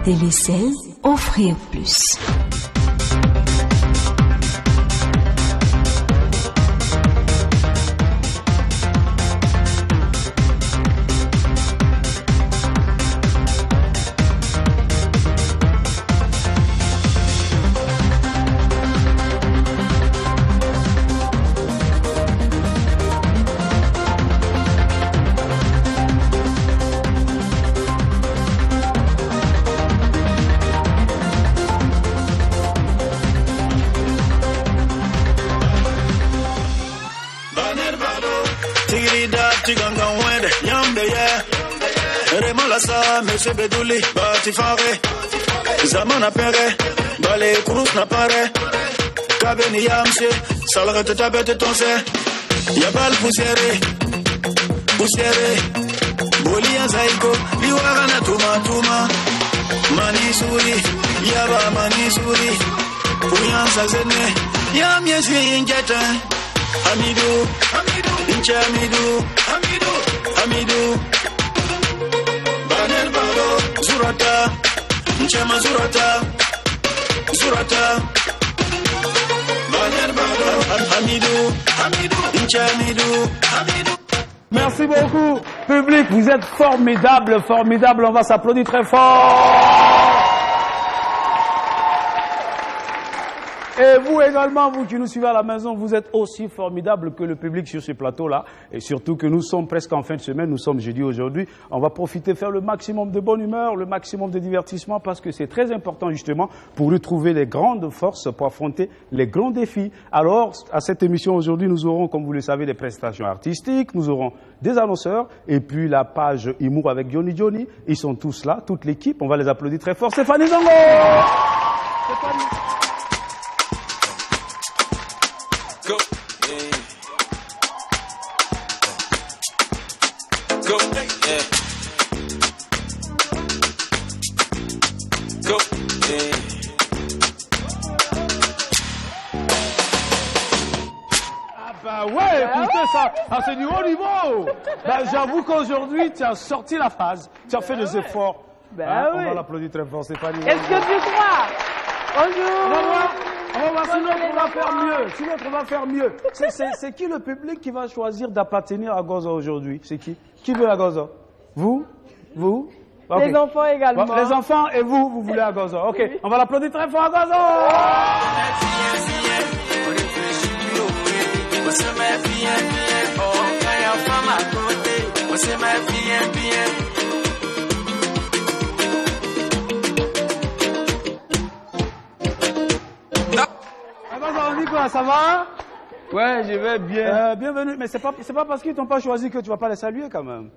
Télécel, offrir plus. Monsieur Bedouli, Batifare, Zamana Pere, Balé Kourous Napare, Kabeni Yamse, Salarate Tabete Tonse, Yabal Poussiere, Bolia Zaiko, Liwarana Tuma, Manisuri, Yaba Manisuri, Pouyan Sazene, Yam Yesi Injeta, Hamidou, Inchamidou, Hamidou. Zurata, Nchema Zurata, Hamidou, Hamidou. Merci beaucoup, public, vous êtes formidable, on va s'applaudir très fort. Et vous également, vous qui nous suivez à la maison, vous êtes aussi formidable que le public sur ce plateau-là. Et surtout que nous sommes presque en fin de semaine, nous sommes jeudi aujourd'hui. On va profiter, faire le maximum de bonne humeur, le maximum de divertissement, parce que c'est très important justement pour retrouver les grandes forces, pour affronter les grands défis. Alors, à cette émission aujourd'hui, nous aurons, comme vous le savez, des prestations artistiques, nous aurons des annonceurs, et puis la page Humour avec Johnny. Ils sont tous là, toute l'équipe. On va les applaudir très fort. Stéphanie Zongo! Stéphanie. Go. Go. Yeah. Go. Yeah. Ah bah ouais, écoutez ça, c'est du haut niveau. Bah, j'avoue qu'aujourd'hui, tu as sorti la phase, tu as fait des efforts. Bah oui. On va l'applaudir très fort, Stéphanie. Est-ce que tu crois? Bonjour. On va voir si l'autre va faire mieux. Si l'autre va faire mieux. C'est qui le public qui va choisir d'appartenir à Goza aujourd'hui? C'est qui? Qui veut à Goza? Vous? Okay. Les enfants également. Bon, les enfants et vous voulez à Goza. Ok, oui. On va l'applaudir très fort à Goza. On dit quoi, ça va? Ouais, je vais bien. Bienvenue, mais c'est pas parce qu'ils t'ont pas choisi que tu vas pas les saluer quand même.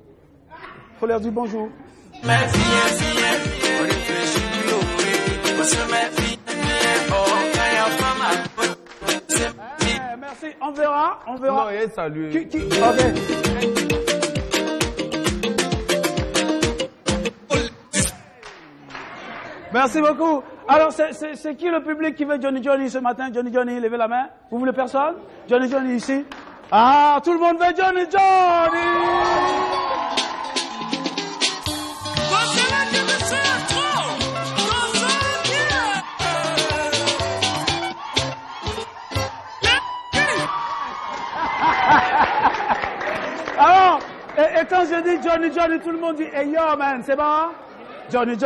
Faut leur dire bonjour. Merci. On verra. Non, il salut. Ok. Merci beaucoup. Alors, c'est qui le public qui veut Johnny ce matin? Johnny, levez la main. Vous voulez personne? Johnny ici. Ah, tout le monde veut Johnny! Alors, et quand je dis Johnny, tout le monde dit hey yo man, c'est bon? Johnny.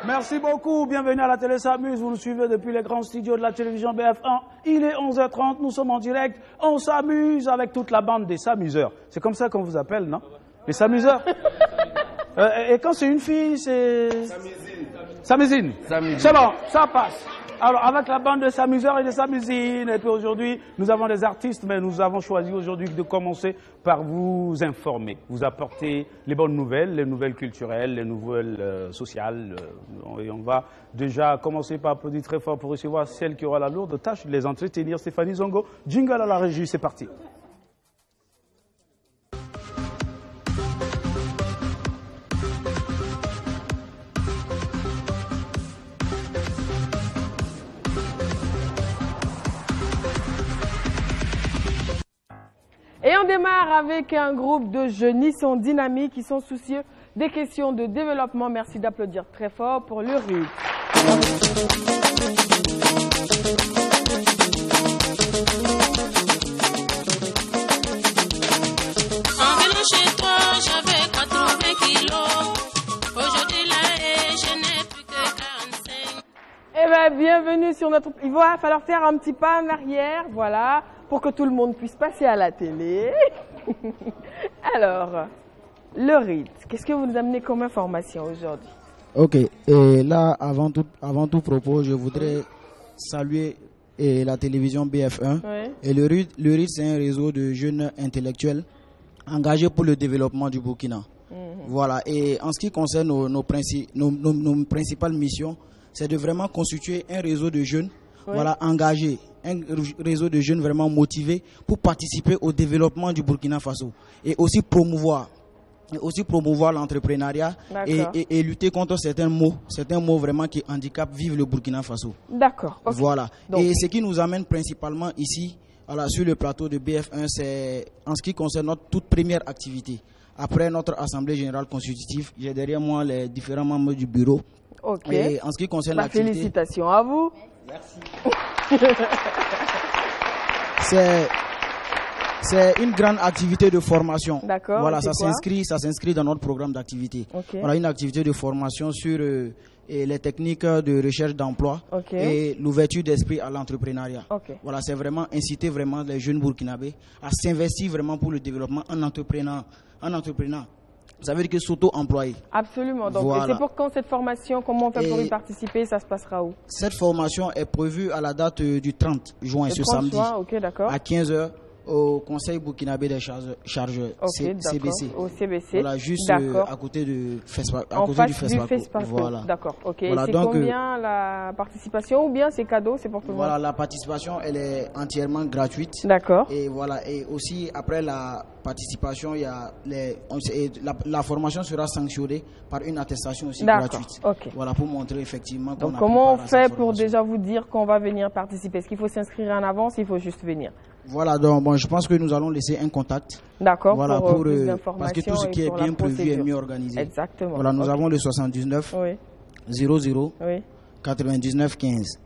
Merci beaucoup, bienvenue à la télé S'amuse, vous nous suivez depuis les grands studios de la télévision BF1. Il est 11h30, nous sommes en direct, on s'amuse avec toute la bande des s'amuseurs. C'est comme ça qu'on vous appelle, non? Les s'amuseurs. Et quand c'est une fille, c'est... Samizine. C'est bon, ça passe. Alors, avec la bande de s'amuseurs et de s'amusines, et puis aujourd'hui, nous avons des artistes, mais nous avons choisi aujourd'hui de commencer par vous informer, vous apporter les bonnes nouvelles, les nouvelles culturelles, les nouvelles sociales. Et on va déjà commencer par applaudir très fort pour recevoir celle qui aura la lourde tâche de les entretenir, Stéphanie Zongo. Jingle à la régie, c'est parti. Et on démarre avec un groupe de jeunes, ils sont dynamiques, ils sont soucieux des questions de développement. Merci d'applaudir très fort pour le RUD. En venant chez toi, j'avais 80 kilos. Aujourd'hui, là, je n'ai plus que 45. Eh bien, bienvenue sur notre... Il va falloir faire un petit pas en arrière, voilà, pour que tout le monde puisse passer à la télé. Alors, le RIT, qu'est-ce que vous nous amenez comme information aujourd'hui? Ok, et là, avant tout propos, je voudrais saluer la télévision BF1. Oui. Et le RIT, c'est un réseau de jeunes intellectuels engagés pour le développement du Burkina. Voilà, et en ce qui concerne nos principales missions, c'est de vraiment constituer un réseau de jeunes voilà, engagés, un réseau de jeunes vraiment motivés pour participer au développement du Burkina Faso et aussi promouvoir l'entrepreneuriat et lutter contre certains mots vraiment qui handicapent vivent le Burkina Faso. D'accord. Okay. Voilà. Donc, et ce qui nous amène principalement ici, voilà, sur le plateau de BF1, c'est en ce qui concerne notre toute première activité. Après notre assemblée générale constitutive, j'ai derrière moi les différents membres du bureau. Ok. Et en ce qui concerne l'activité, félicitations à vous. Merci. C'est une grande activité de formation. D'accord. Voilà, ça s'inscrit dans notre programme d'activité. Okay. Voilà, une activité de formation sur les techniques de recherche d'emploi et l'ouverture d'esprit à l'entrepreneuriat. Okay. Voilà, c'est vraiment inciter vraiment les jeunes burkinabés à s'investir vraiment pour le développement en entreprenant. Ça veut dire que s'auto-employer. Absolument. Donc, voilà. Et c'est pour quand cette formation? Comment on fait pour y participer? Ça se passera où? Cette formation est prévue à la date du 30 juin, ce samedi, à 15h. Au Conseil burkinabé des chargeurs, CBC. Au CBC. Voilà, juste à côté du FESPACO. Voilà. D'accord, ok. Voilà, c'est combien la participation ou bien c'est cadeau, c'est pour tout le monde? Voilà, la participation, elle est entièrement gratuite. D'accord. Et voilà, et aussi après la participation, il y a la formation sera sanctionnée par une attestation aussi gratuite. Okay. Voilà, pour montrer effectivement qu'on Donc comment on fait pour déjà vous dire qu'on va venir participer? Est-ce qu'il faut s'inscrire en avance? Il faut juste venir? Voilà, donc bon, je pense que nous allons laisser un contact. D'accord, voilà, pour plus d'informations. Parce que tout ce qui est bien prévu est mieux organisé. Exactement. Voilà, nous avons le 79 00 99 15.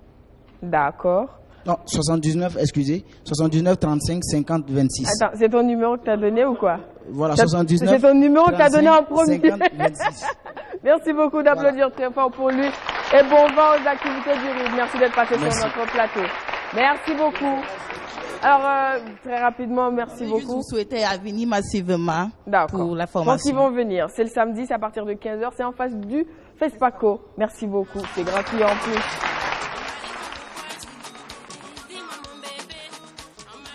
D'accord. Non, 79, excusez, 79 35 50 26. Attends, c'est ton numéro que tu as donné ou quoi? Voilà, 79. C'est ton numéro que tu as donné en premier. 50 26. Merci beaucoup d'applaudir très fort pour lui. Et bon vent aux activités du RID. Merci d'être passé sur notre plateau. Merci beaucoup. Alors, très rapidement, merci beaucoup. Je vous souhaitais à venir massivement pour la formation. Donc, ils vont venir. C'est le samedi, c'est à partir de 15h. C'est en face du FESPACO. Merci beaucoup. C'est gratuit en plus.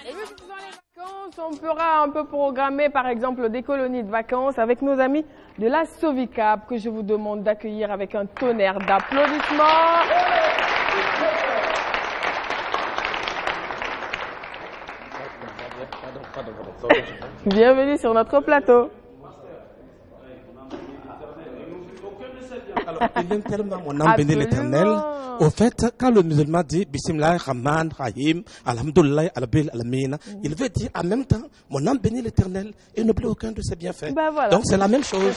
Et vu que dans les vacances, on pourra un peu programmer, par exemple, des colonies de vacances avec nos amis de la Sovicap que je vous demande d'accueillir avec un tonnerre d'applaudissements. Bienvenue sur notre plateau. Alors, il aime tellement mon âme bénit l'Éternel. Au fait, quand le musulman dit Bismillah, Rahman, Rahim, Alhamdulillah, Alabil, Alamina, il veut dire en même temps mon âme bénit l'Éternel et n'oublie aucun de ses bienfaits. Ben voilà. Donc c'est la même chose.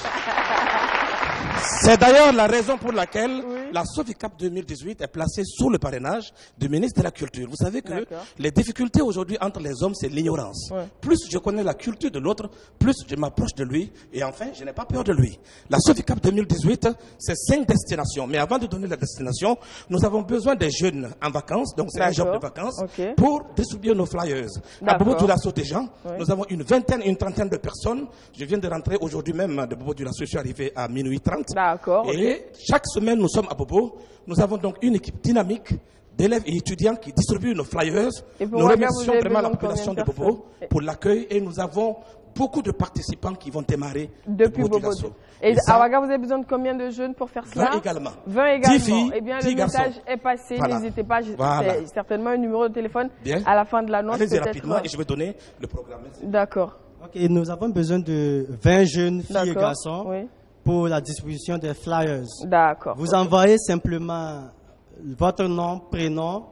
C'est d'ailleurs la raison pour laquelle la Sovicap 2018 est placée sous le parrainage du ministre de la Culture. Vous savez que les difficultés aujourd'hui entre les hommes, c'est l'ignorance. Plus je connais la culture de l'autre, plus je m'approche de lui et enfin, je n'ai pas peur de lui. La Sovicap 2018, c'est 5 destinations. Mais avant de donner la destination, nous avons besoin des jeunes en vacances, donc c'est un job de vacances, pour distribuer nos flyers. À Bobo-Dioulasso déjà, nous avons une trentaine de personnes. Je viens de rentrer aujourd'hui même de Bobo-Dioulasso, je suis arrivé à minuit 30. Et chaque semaine, nous sommes à Bobo. Nous avons donc une équipe dynamique d'élèves et étudiants qui distribuent nos flyers. Nous remercions vraiment la population de Bobo pour l'accueil et nous avons beaucoup de participants qui vont démarrer depuis Bobo. Et à Ouaga, vous avez besoin de combien de jeunes pour faire cela? 20 également. 20 également. 10 filles, eh bien, 10 le message est passé. N'hésitez pas. C'est certainement un numéro de téléphone à la fin de l'annonce. Allez-y rapidement et je vais donner le programme. D'accord. Ok, nous avons besoin de 20 jeunes filles et garçons pour la distribution des flyers. D'accord. Vous envoyez simplement votre nom, prénom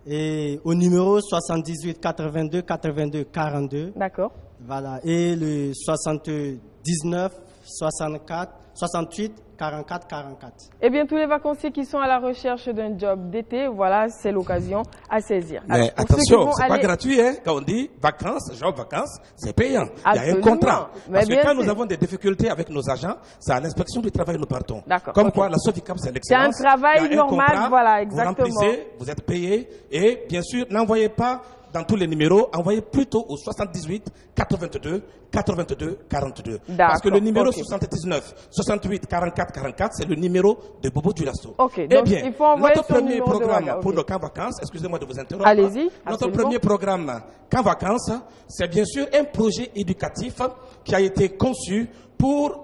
et au numéro 78 82 82 42. D'accord. Voilà, et le 79, 64, 68, 44, 44. Eh bien, tous les vacanciers qui sont à la recherche d'un job d'été, voilà, c'est l'occasion à saisir. Mais alors, attention, c'est pas gratuit, hein. Quand on dit vacances, job vacances, c'est payant. Il y a un contrat. Parce que quand nous avons des difficultés avec nos agents, c'est à l'inspection du travail que nous partons. Comme quoi, la Soficap, c'est l'excellence. C'est un travail normal, contrat, voilà, exactement. Vous remplissez, vous êtes payé, et bien sûr, n'envoyez pas dans tous les numéros, envoyez plutôt au 78 82 82 42. Parce que le numéro 79 68 44 44, c'est le numéro de Bobo Dioulasso. Eh bien, il faut envoyer notre premier programme pour nos camps vacances, excusez-moi de vous interrompre. Allez-y. Notre premier programme camps vacances, c'est bien sûr un projet éducatif qui a été conçu pour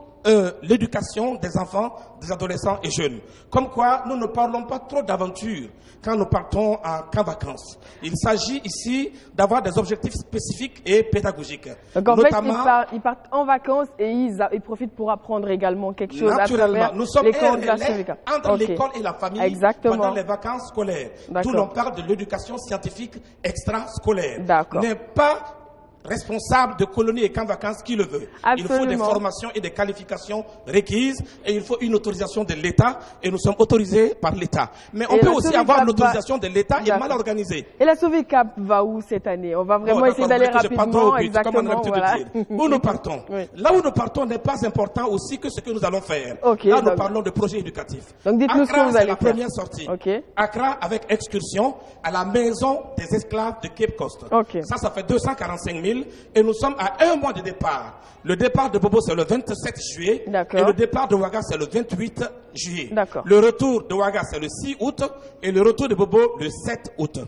l'éducation des enfants, des adolescents et jeunes. Comme quoi, nous ne parlons pas trop d'aventure quand nous partons en camp vacances. Il s'agit ici d'avoir des objectifs spécifiques et pédagogiques. Donc en notamment, fait, ils partent en vacances et ils profitent pour apprendre également quelque chose à travers nous sommes l'école de la Sovica. Entre l'école et la famille pendant les vacances scolaires. D'où l'on parle de l'éducation scientifique extrascolaire. N'est pas responsable de colonies et camps vacances qui le veut. Il faut des formations et des qualifications requises et il faut une autorisation de l'État et nous sommes autorisés par l'État. Mais on peut aussi avoir l'autorisation de l'État et mal organisée. Et la Soficap va où cette année? On va vraiment essayer d'aller rapidement. Exactement. Voilà. Où nous partons? Là où nous partons n'est pas important aussi que ce que nous allons faire. Là nous parlons de projets éducatifs. Donc dites-nous ce que vous allez faire. C'est la première sortie. Accra avec excursion à la maison des esclaves de Cape Coast. Ça fait 245 000. Et nous sommes à un mois de départ. Le départ de Bobo, c'est le 27 juillet. Et le départ de Ouaga, c'est le 28 juillet. Le retour de Ouaga, c'est le 6 août. Et le retour de Bobo, le 7 août.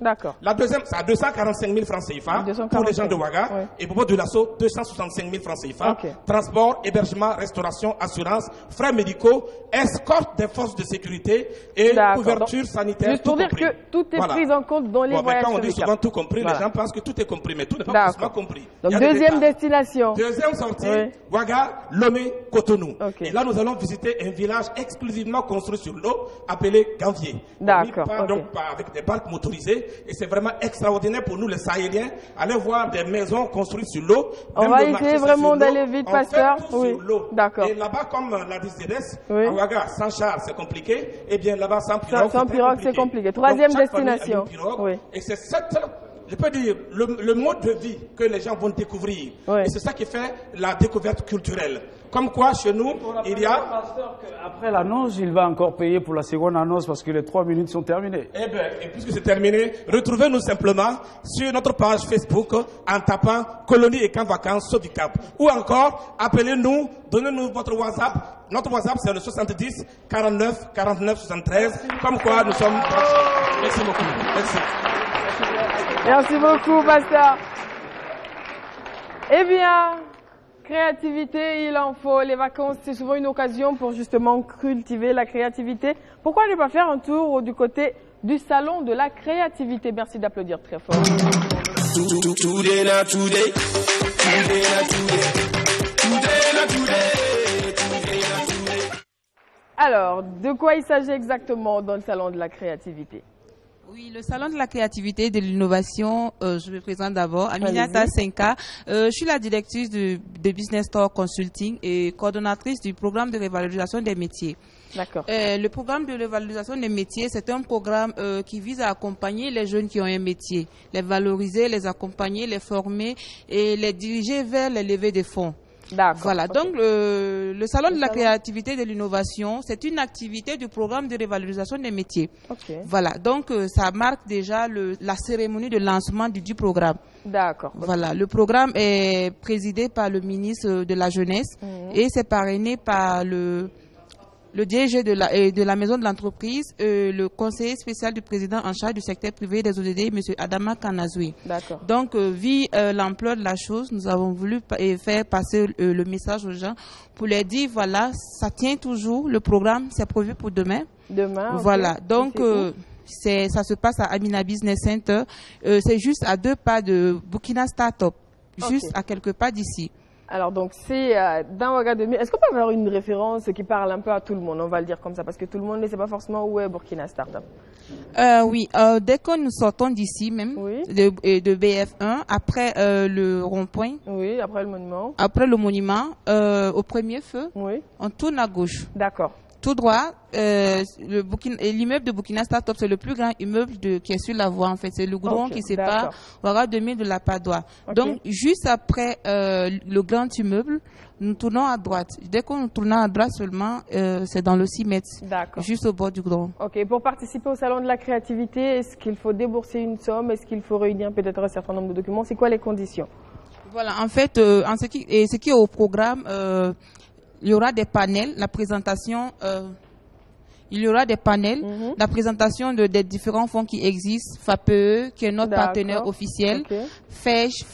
La deuxième, c'est à 245 000 francs CFA pour les gens de Ouaga. Et Bobo Dioulasso, 265 000 francs CFA. Transport, hébergement, restauration, assurance, frais médicaux, escorte des forces de sécurité et couverture sanitaire. Juste pour dire que tout est pris en compte dans les voyages. Quand on dit souvent tout compris, les gens pensent que tout est compris, mais tout n'est pas forcément compris. Donc deuxième destination. Deuxième sortie, Ouaga, Lomé, Cotonou. Et là, nous allons visiter un village exclusivement construit sur l'eau, appelé Ganvier. Donc avec des barques motorisées. Et c'est vraiment extraordinaire pour nous, les Sahéliens, aller voir des maisons construites sur l'eau. On va essayer vraiment d'aller vite, pasteur. Et là-bas, comme l'a dit Zédès, à Ouaga, sans char, c'est compliqué. Et bien là-bas, sans pirogue, sans pirogue, c'est compliqué. Troisième destination. Et c'est cette... Je peux dire, le mode de vie que les gens vont découvrir. Et c'est ça qui fait la découverte culturelle. Comme quoi, chez nous, il y a... Après l'annonce, il va encore payer pour la seconde annonce parce que les 3 minutes sont terminées. Eh bien, et puisque c'est terminé, retrouvez-nous simplement sur notre page Facebook en tapant Colonie et Camp Vacances Soficap. Ou encore, appelez-nous, donnez-nous votre WhatsApp. Notre WhatsApp, c'est le 70 49 49 73. Comme quoi, nous sommes... Merci beaucoup. Merci. Merci beaucoup, pasteur. Eh bien, créativité, il en faut. Les vacances, c'est souvent une occasion pour justement cultiver la créativité. Pourquoi ne pas faire un tour du côté du salon de la créativité? Merci d'applaudir très fort. Alors, de quoi il s'agit exactement dans le salon de la créativité? Oui, le salon de la créativité et de l'innovation, je me présente d'abord. Aminata Senka, je suis la directrice de Business Store Consulting et coordonnatrice du programme de révalorisation des métiers. D'accord. Le programme de révalorisation des métiers, c'est un programme qui vise à accompagner les jeunes qui ont un métier, les valoriser, les accompagner, les former et les diriger vers les levées de fonds. Voilà, donc le salon de la créativité et de l'innovation, c'est une activité du programme de révalorisation des métiers. Voilà, donc ça marque déjà la cérémonie de lancement du programme. D'accord. Voilà, le programme est présidé par le ministre de la Jeunesse et c'est parrainé par le DG de la maison de l'entreprise, le conseiller spécial du président en charge du secteur privé des ODD, M. Adama Kanazoui. D'accord. Donc, vu l'ampleur de la chose, nous avons voulu faire passer le message aux gens pour leur dire, voilà, ça tient toujours, le programme, c'est prévu pour demain. Demain, voilà, donc ça se passe à Amina Business Center. C'est juste à 2 pas de Burkina Startup, juste à quelques pas d'ici. Alors, donc, c'est dans Ouagadougou. Est-ce qu'on peut avoir une référence qui parle un peu à tout le monde? On va le dire comme ça, parce que tout le monde ne sait pas forcément où est Burkina Startup. Oui, dès que nous sortons d'ici même, de BF1, après le rond-point. Oui, après le monument. Après le monument, au premier feu, on tourne à gauche. D'accord. Tout droit, l'immeuble de Burkina Startup, c'est le plus grand immeuble qui est sur la voie, en fait. C'est le goudron qui sépare Ouagadougou de la Padoue. Donc, juste après le grand immeuble, nous tournons à droite. Dès qu'on nous tourne à droite seulement, c'est dans le 6 mètres, juste au bord du goudron. Ok, pour participer au Salon de la Créativité, est-ce qu'il faut débourser une somme? Est-ce qu'il faut réunir peut-être un certain nombre de documents? C'est quoi les conditions? Voilà, en fait, ce qui est au programme... il y aura des panels, la présentation, la présentation des différents fonds qui existent, FAPE, qui est notre partenaire officiel, FEJ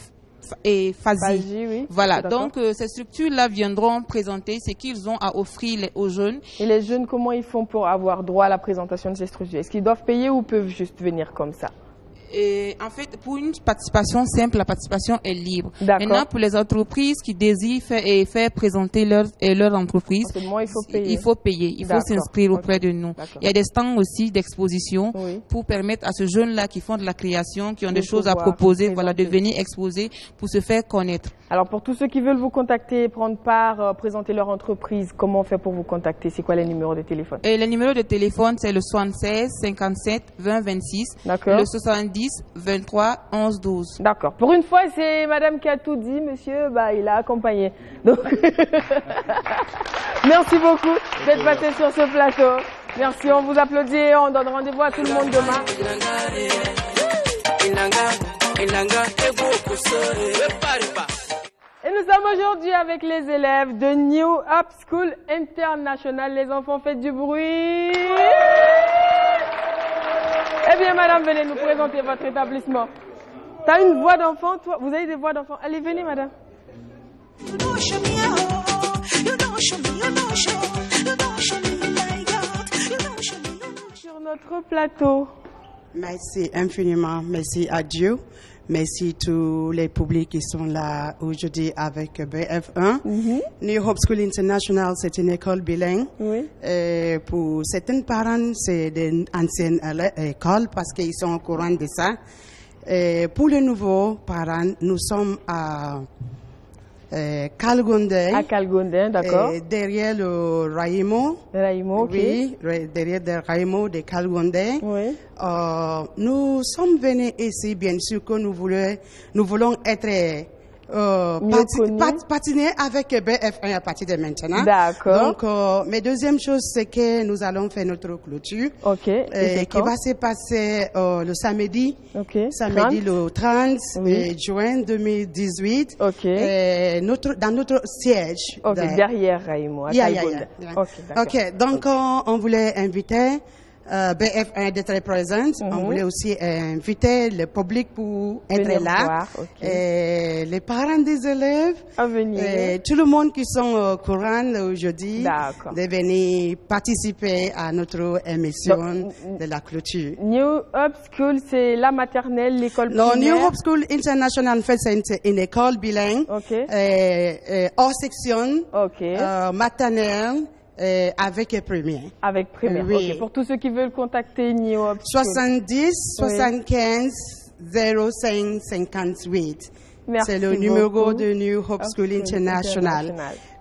et FASI. Voilà, donc ces structures-là viendront présenter ce qu'ils ont à offrir aux jeunes. Et les jeunes, comment ils font pour avoir droit à la présentation de ces structures? Est-ce qu'ils doivent payer ou peuvent juste venir comme ça? Et en fait, pour une participation simple, la participation est libre. Maintenant, pour les entreprises qui désirent faire présenter leur entreprise, il faut payer. Il faut s'inscrire auprès de nous. Il y a des stands aussi d'exposition pour permettre à ces jeunes-là qui font de la création, qui ont des choses à proposer, de venir exposer pour se faire connaître. Alors, pour tous ceux qui veulent vous contacter, prendre part, présenter leur entreprise, comment on fait pour vous contacter? C'est quoi les numéros de téléphone? Les numéros de téléphone, c'est le 76 57 20 26, le 70 23 11 12. D'accord. Pour une fois, c'est madame qui a tout dit, monsieur, il a accompagné. Donc, merci beaucoup d'être passé sur ce plateau. Merci, on vous applaudit et on donne rendez-vous à tout le monde demain. Et nous sommes aujourd'hui avec les élèves de New Hope School International. Les enfants, faites du bruit. Eh bien, madame, venez nous présenter votre établissement. Tu as une voix d'enfant, toi? Vous avez des voix d'enfant? Allez, venez, madame. Sur notre plateau. Merci infiniment. Merci à Dieu. Merci à tous les publics qui sont là aujourd'hui avec BF1. New Hope School International, c'est une école bilingue. Pour certains parents, c'est une ancienne école parce qu'ils sont au courant de ça. Pour les nouveaux parents, nous sommes à Kalgondé. À Kalgondé, d'accord. Derrière le Raimo. Raimo, ok. Oui, derrière le Raimo de Kalgondé. Oui. Nous sommes venus ici, bien sûr, que nous voulons être patiner avec BF1 à partir de maintenant. D'accord. Donc, mais deuxième chose, c'est que nous allons faire notre clôture. Ok. Qui va se passer le samedi. Ok. Samedi 30. Le 30 juin 2018. Ok. Dans notre siège. Ok. Derrière Raimo. Ok. Donc, on voulait inviter BF1 d'être présente. On voulait aussi inviter le public pour être là. Les parents des élèves. À venir. Tout le monde qui sont au courant aujourd'hui de venir participer à notre émission de la clôture. New Hope School, c'est la maternelle, l'école primaire? Non, New Hope School International, en fait, c'est une école bilingue. Hors section, maternelle. Avec première. Avec première, ok. Pour tous ceux qui veulent contacter New Hope School. 70 75 05 58. C'est le numéro de New Hope School International.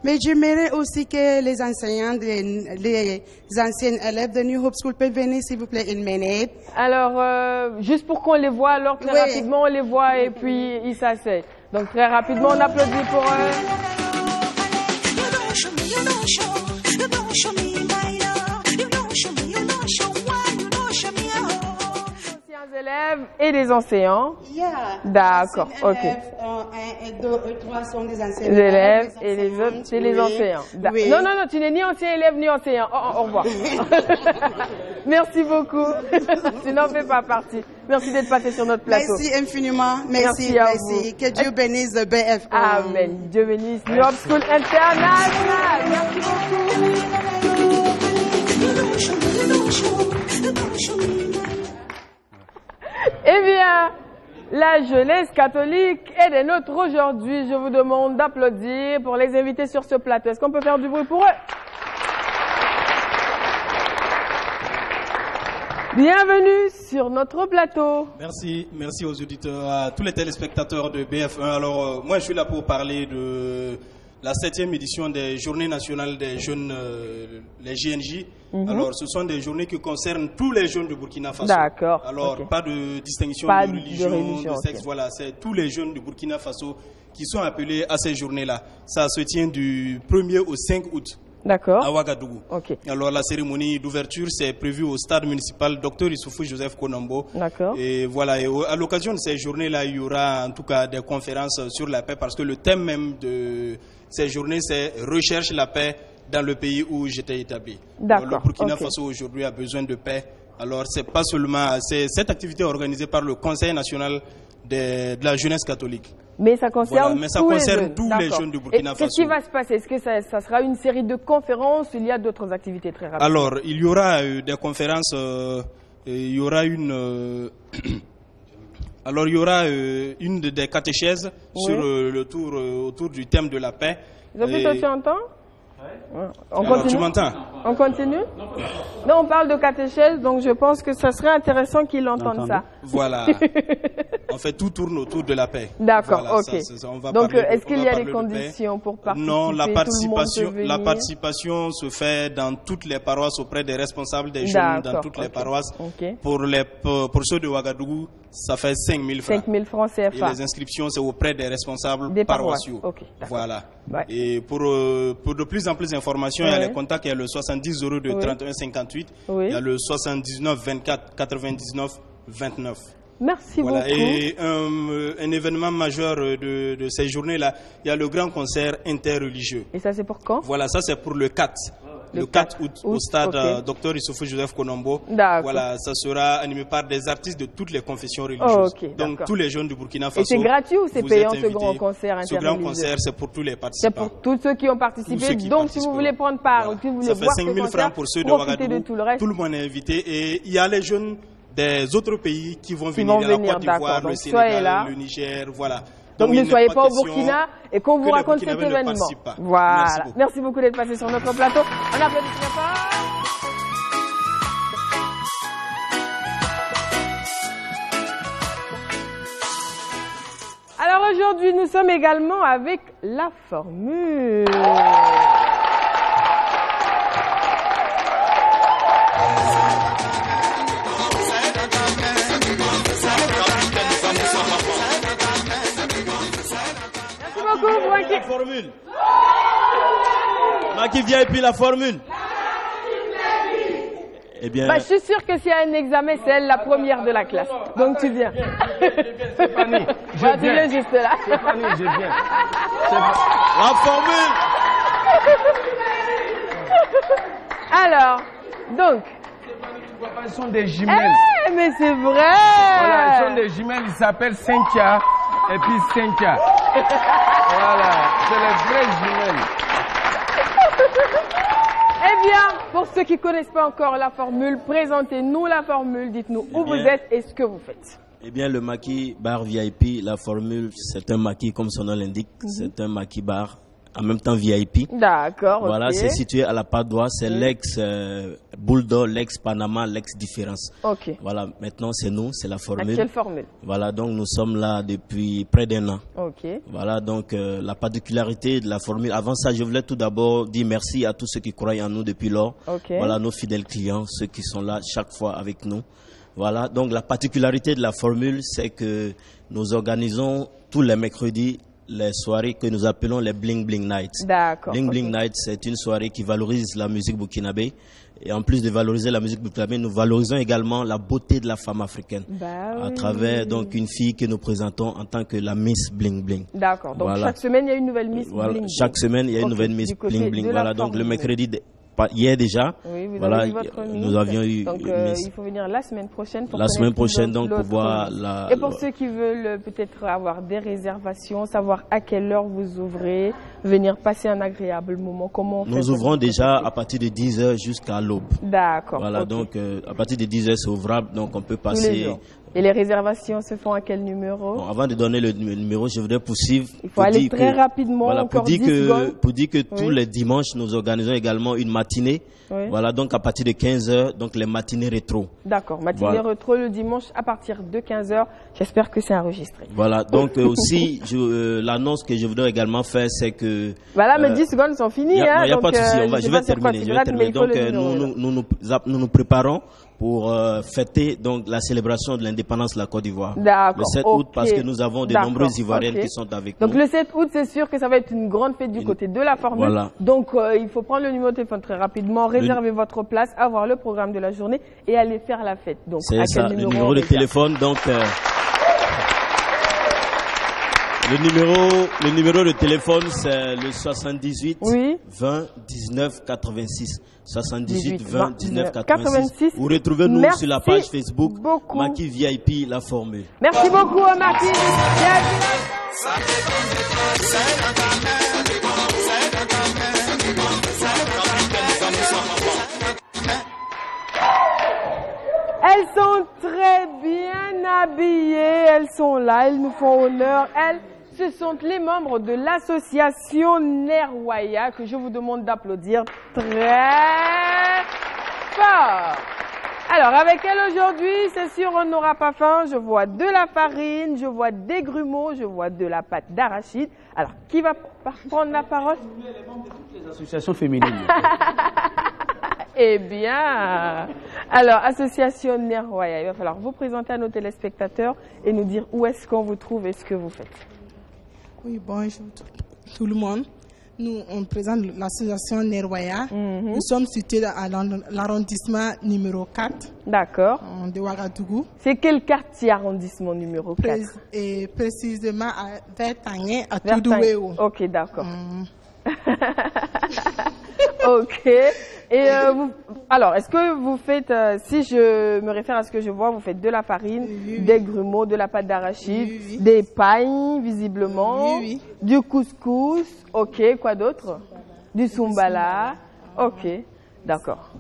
Mais j'aimerais aussi que les enseignants, les anciens élèves de New Hope School peuvent venir, s'il vous plaît, une minute. Alors, juste pour qu'on les voit, alors très rapidement, on les voit et puis ils s'asseyent. Donc très rapidement, on applaudit pour eux. Élèves et des enseignants. D'accord, ok. 1, 2 et 3 sont des anciens élèves et les autres, c'est les enseignants. Non, tu n'es ni ancien élève ni enseignant. Au revoir. Merci beaucoup. Tu n'en fais pas partie. Merci d'être passé sur notre plateau. Merci infiniment. Merci. Que Dieu bénisse le BF1. Amen. Dieu bénisse New Hope School International. Merci beaucoup. Eh bien, La jeunesse catholique est des nôtres aujourd'hui. Je vous demande d'applaudir pour les invités sur ce plateau. Est-ce qu'on peut faire du bruit pour eux? Bienvenue sur notre plateau. Merci aux auditeurs, à tous les téléspectateurs de BF1. Alors, moi, je suis là pour parler de la 7e édition des Journées nationales des jeunes, les JNJ. Alors, ce sont des journées qui concernent tous les jeunes de Burkina Faso. D'accord. Alors, okay. Pas de distinction pas de religion, de sexe. Okay. Voilà, c'est tous les jeunes de Burkina Faso qui sont appelés à ces journées-là. Ça se tient du 1er au 5 août. D'accord. À Ouagadougou. Okay. Alors la cérémonie d'ouverture c'est prévu au stade municipal Dr Issoufou Joseph Konambo. D'accord. Et voilà, et à l'occasion de ces journées-là, il y aura en tout cas des conférences sur la paix parce que le thème même de ces journées c'est recherche la paix dans le pays où j'étais établi. D'accord. Le Burkina Faso aujourd'hui a besoin de paix. Alors c'est pas seulement cette activité organisée par le Conseil national de la jeunesse catholique. Mais ça concerne, tous les jeunes du Burkina Faso. Qu'est-ce qui va se passer? Est-ce que ça sera une série de conférences? Il y a d'autres activités très rapides. Alors, il y aura des conférences. Il y aura une. Alors, il y aura une des catéchèses sur le tour autour du thème de la paix. Tu entends? On Alors, continue? tu m'entends? On continue? Non, on parle de catéchèse, donc je pense que ça serait intéressant qu'ils entendent ça. Voilà. En fait, tout tourne autour de la paix. D'accord, voilà, ok. Donc, est-ce qu'il y a des conditions pour participer? Non, la participation se fait dans toutes les paroisses auprès des responsables des jeunes dans toutes les paroisses. Okay. Pour ceux de Ouagadougou, ça fait 5 000 francs. 5 000 francs CFA. Et les inscriptions, c'est auprès des responsables des paroissiaux. Okay, voilà. Ouais. Et pour de plus en plus d'informations, il y a les contacts, il y a le 70 € de 31 58, il y a le 79 24 99 29. Merci voilà. beaucoup. Et un événement majeur de ces journées-là, il y a le grand concert interreligieux. Et ça, c'est pour quand? Voilà, ça c'est pour le 4. Le 4 août, au stade Dr Issoufou Joseph Konambo. Voilà, ça sera animé par des artistes de toutes les confessions religieuses. Donc tous les jeunes du Burkina Faso. Et c'est gratuit ou c'est payant ce grand concert interreligieux? Ce grand concert, c'est pour tous les participants. C'est pour tous ceux qui ont participé. Donc si vous voulez prendre part, ou si vous voulez voir ce concert, ça fait 5 000 francs pour ceux de Ouagadougou. Tout le monde est invité. Et il y a les jeunes des autres pays qui vont venir. La Côte d'Ivoire, le Sénégal, le Niger, voilà. Donc ne soyez pas au Burkina et qu'on vous raconte cet événement. Voilà. Merci beaucoup d'être passé sur notre plateau. On applaudit très fort. Alors aujourd'hui, nous sommes également avec la formule. La formule. Maki VIP, la formule. Eh bien. Je suis sûre que s'il y a un examen, c'est elle la première de la classe. Donc tu viens. Stéphanie, je viens. Tu viens juste là. Stéphanie, je viens. La formule. Alors, donc. Ils sont des jumelles. Mais c'est vrai. Voilà, ils sont des jumelles. Ils s'appellent Cynthia et puis Cynthia. Voilà, c'est les vraies jumelles. Eh bien, pour ceux qui ne connaissent pas encore la formule, présentez-nous la formule, dites-nous où vous êtes et ce que vous faites. Eh bien, le Maki Bar VIP, la formule, c'est un Maki comme son nom l'indique, c'est un Maki Bar, en même temps VIP. D'accord, voilà, c'est situé à la Padoie, c'est l'ex-Bulldog, l'ex-Panama, l'ex-Différence. Ok. Voilà, maintenant c'est nous, c'est la formule. À quelle formule? Voilà, donc nous sommes là depuis près d'un an. Ok. Voilà, donc la particularité de la formule. Avant ça, je voulais tout d'abord dire merci à tous ceux qui croient en nous depuis lors. Ok. Voilà, nos fidèles clients, ceux qui sont là chaque fois avec nous. Voilà, donc la particularité de la formule, c'est que nous organisons tous les mercredis les soirées que nous appelons les Bling Bling Nights. D'accord. Bling Bling Nights, c'est une soirée qui valorise la musique burkinabé. Et en plus de valoriser la musique burkinabé, nous valorisons également la beauté de la femme africaine. À travers donc une fille que nous présentons en tant que la Miss Bling Bling. D'accord. Donc chaque semaine, il y a une nouvelle Miss Bling Bling. Chaque semaine, il y a une nouvelle Miss Bling Bling. Voilà, donc le mercredi... Hier déjà, nous avions eu donc, il faut venir la semaine prochaine pour voir la... Et pour ceux qui veulent peut-être avoir des réservations, savoir à quelle heure vous ouvrez, venir passer un agréable moment, comment on fait? Nous ouvrons déjà à partir de 10h jusqu'à l'aube. D'accord. Voilà, donc à partir de 10h c'est ouvrable, donc on peut passer Et les réservations se font à quel numéro? Bon, avant de donner le numéro, je voudrais poursuivre. Il faut aller très rapidement, voilà, encore 10 secondes. Pour dire que tous les dimanches, nous organisons également une matinée. Oui. Voilà, donc à partir de 15h, donc les matinées rétro. D'accord, matinée rétro le dimanche à partir de 15h. J'espère que c'est enregistré. Voilà, donc aussi, l'annonce que je voudrais également faire, c'est que... Voilà, mes 10 secondes sont finies. Il n'y a pas de souci, je vais terminer. Donc nous préparons pour fêter donc la célébration de l'indépendance de la Côte d'Ivoire. Le 7 août, parce que nous avons de nombreux Ivoiriens qui sont avec nous. Donc le 7 août, c'est sûr que ça va être une grande fête du côté de la formule. Voilà. Donc il faut prendre le numéro de téléphone très rapidement, réserver votre place, avoir le programme de la journée et aller faire la fête. Donc c'est ça, le numéro de téléphone. Donc le numéro de téléphone, c'est le 78 20 19 86. 78 20 19 86. Vous retrouvez-nous sur la page Facebook Maki VIP La Formule. Merci beaucoup, Maki VIP. Elles sont très bien habillées, elles sont là, elles nous font honneur. Ce sont les membres de l'association Nerwaya que je vous demande d'applaudir très fort. Alors, avec elle aujourd'hui, c'est sûr, on n'aura pas faim. Je vois de la farine, je vois des grumeaux, je vois de la pâte d'arachide. Alors, qui va prendre la parole? Les membres de toutes les associations féminines. Eh bien, alors, association Nerwaya, il va falloir vous présenter à nos téléspectateurs et nous dire où est-ce qu'on vous trouve et ce que vous faites. Oui, bonjour tout le monde. Nous, on présente l'association Nerwaya. Nous sommes situés à l'arrondissement numéro 4. D'accord. De Ouagadougou. C'est quel quartier arrondissement numéro 4? Et précisément vers Tanguay, à Toudouéo. Ok, d'accord. Ok. Et alors, est-ce que vous faites, si je me réfère à ce que je vois, vous faites de la farine, des grumeaux, de la pâte d'arachide, des pailles, visiblement, du couscous, ok, quoi d'autre? Du soumbala, ok, d'accord.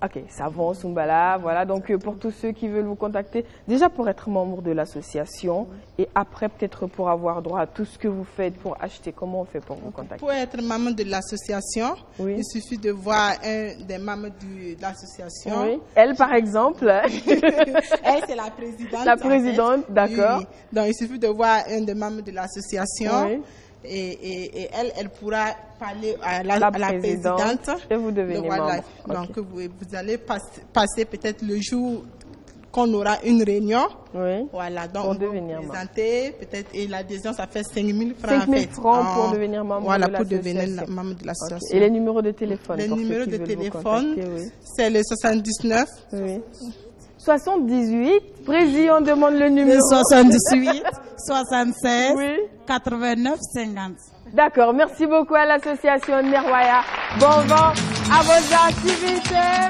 Ok, savon, soumbala, voilà. Donc, pour tous ceux qui veulent vous contacter, déjà pour être membre de l'association et après peut-être pour avoir droit à tout ce que vous faites pour acheter, comment on fait pour vous contacter? Pour être membre de l'association, il suffit de voir un des membres de l'association. Oui. Elle, par exemple. Elle, c'est la présidente. La présidente, d'accord. Oui. Donc, il suffit de voir un des membres de l'association. Oui. Et elle pourra parler à la présidente. Et vous devenez membre. Donc, vous allez passer peut-être le jour qu'on aura une réunion. Oui. Voilà, donc on va vous présenter, peut-être, et l'adhésion, ça fait 5 000 francs. 5 000 francs pour devenir membre de l'association. Voilà, pour devenir membre de l'association. Okay. Et les numéros de téléphone? Les numéros de téléphone, c'est le 79. Oui. 78, président demande le numéro. 78, 76, 89, 50. D'accord, merci beaucoup à l'association Nerwaya. Bon vent à vos activités.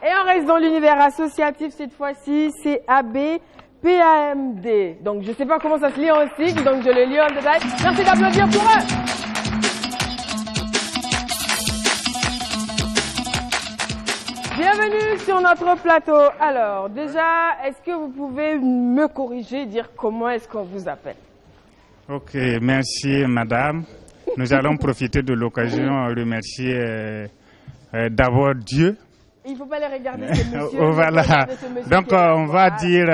Et on reste dans l'univers associatif cette fois-ci, c'est ABPAMD. Donc je ne sais pas comment ça se lit en sigle, donc je le lis en détail. Merci d'applaudir pour eux. Bienvenue sur notre plateau. Alors, déjà, est-ce que vous pouvez me corriger, dire comment est-ce qu'on vous appelle? Ok, merci madame. Nous allons profiter de l'occasion à remercier d'abord Dieu. Il ne faut pas les regarder, ces messieurs. Oh, voilà. Donc, on va dire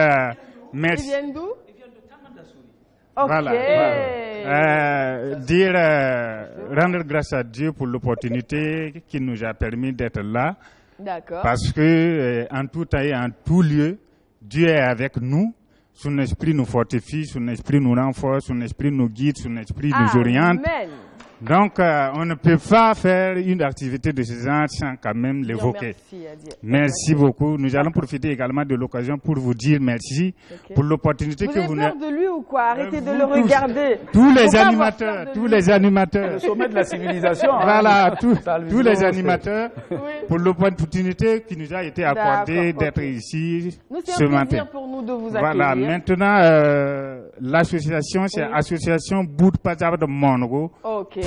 merci. Ils viennent d'où? Ils viennent de Kamadasouri. Ok. Voilà. Rendre grâce à Dieu pour l'opportunité qui nous a permis d'être là. D'accord. Parce que en tout temps et en tout lieu, Dieu est avec nous. Son esprit nous fortifie, son esprit nous renforce, son esprit nous guide, son esprit nous oriente. Amen. Donc, on ne peut pas faire une activité de ce genre sans quand même l'évoquer. Merci beaucoup. Nous allons profiter également de l'occasion pour vous dire merci pour l'opportunité que vous... Vous avez peur de lui ou quoi? Arrêtez de le regarder. Tous les animateurs, Le sommet de la civilisation. Voilà, tous les animateurs pour l'opportunité qui nous a été accordée d'être ici ce matin. C'est un plaisir pour nous de vous accueillir. Voilà, maintenant, l'association, c'est Association Bout Pazab de Mongo.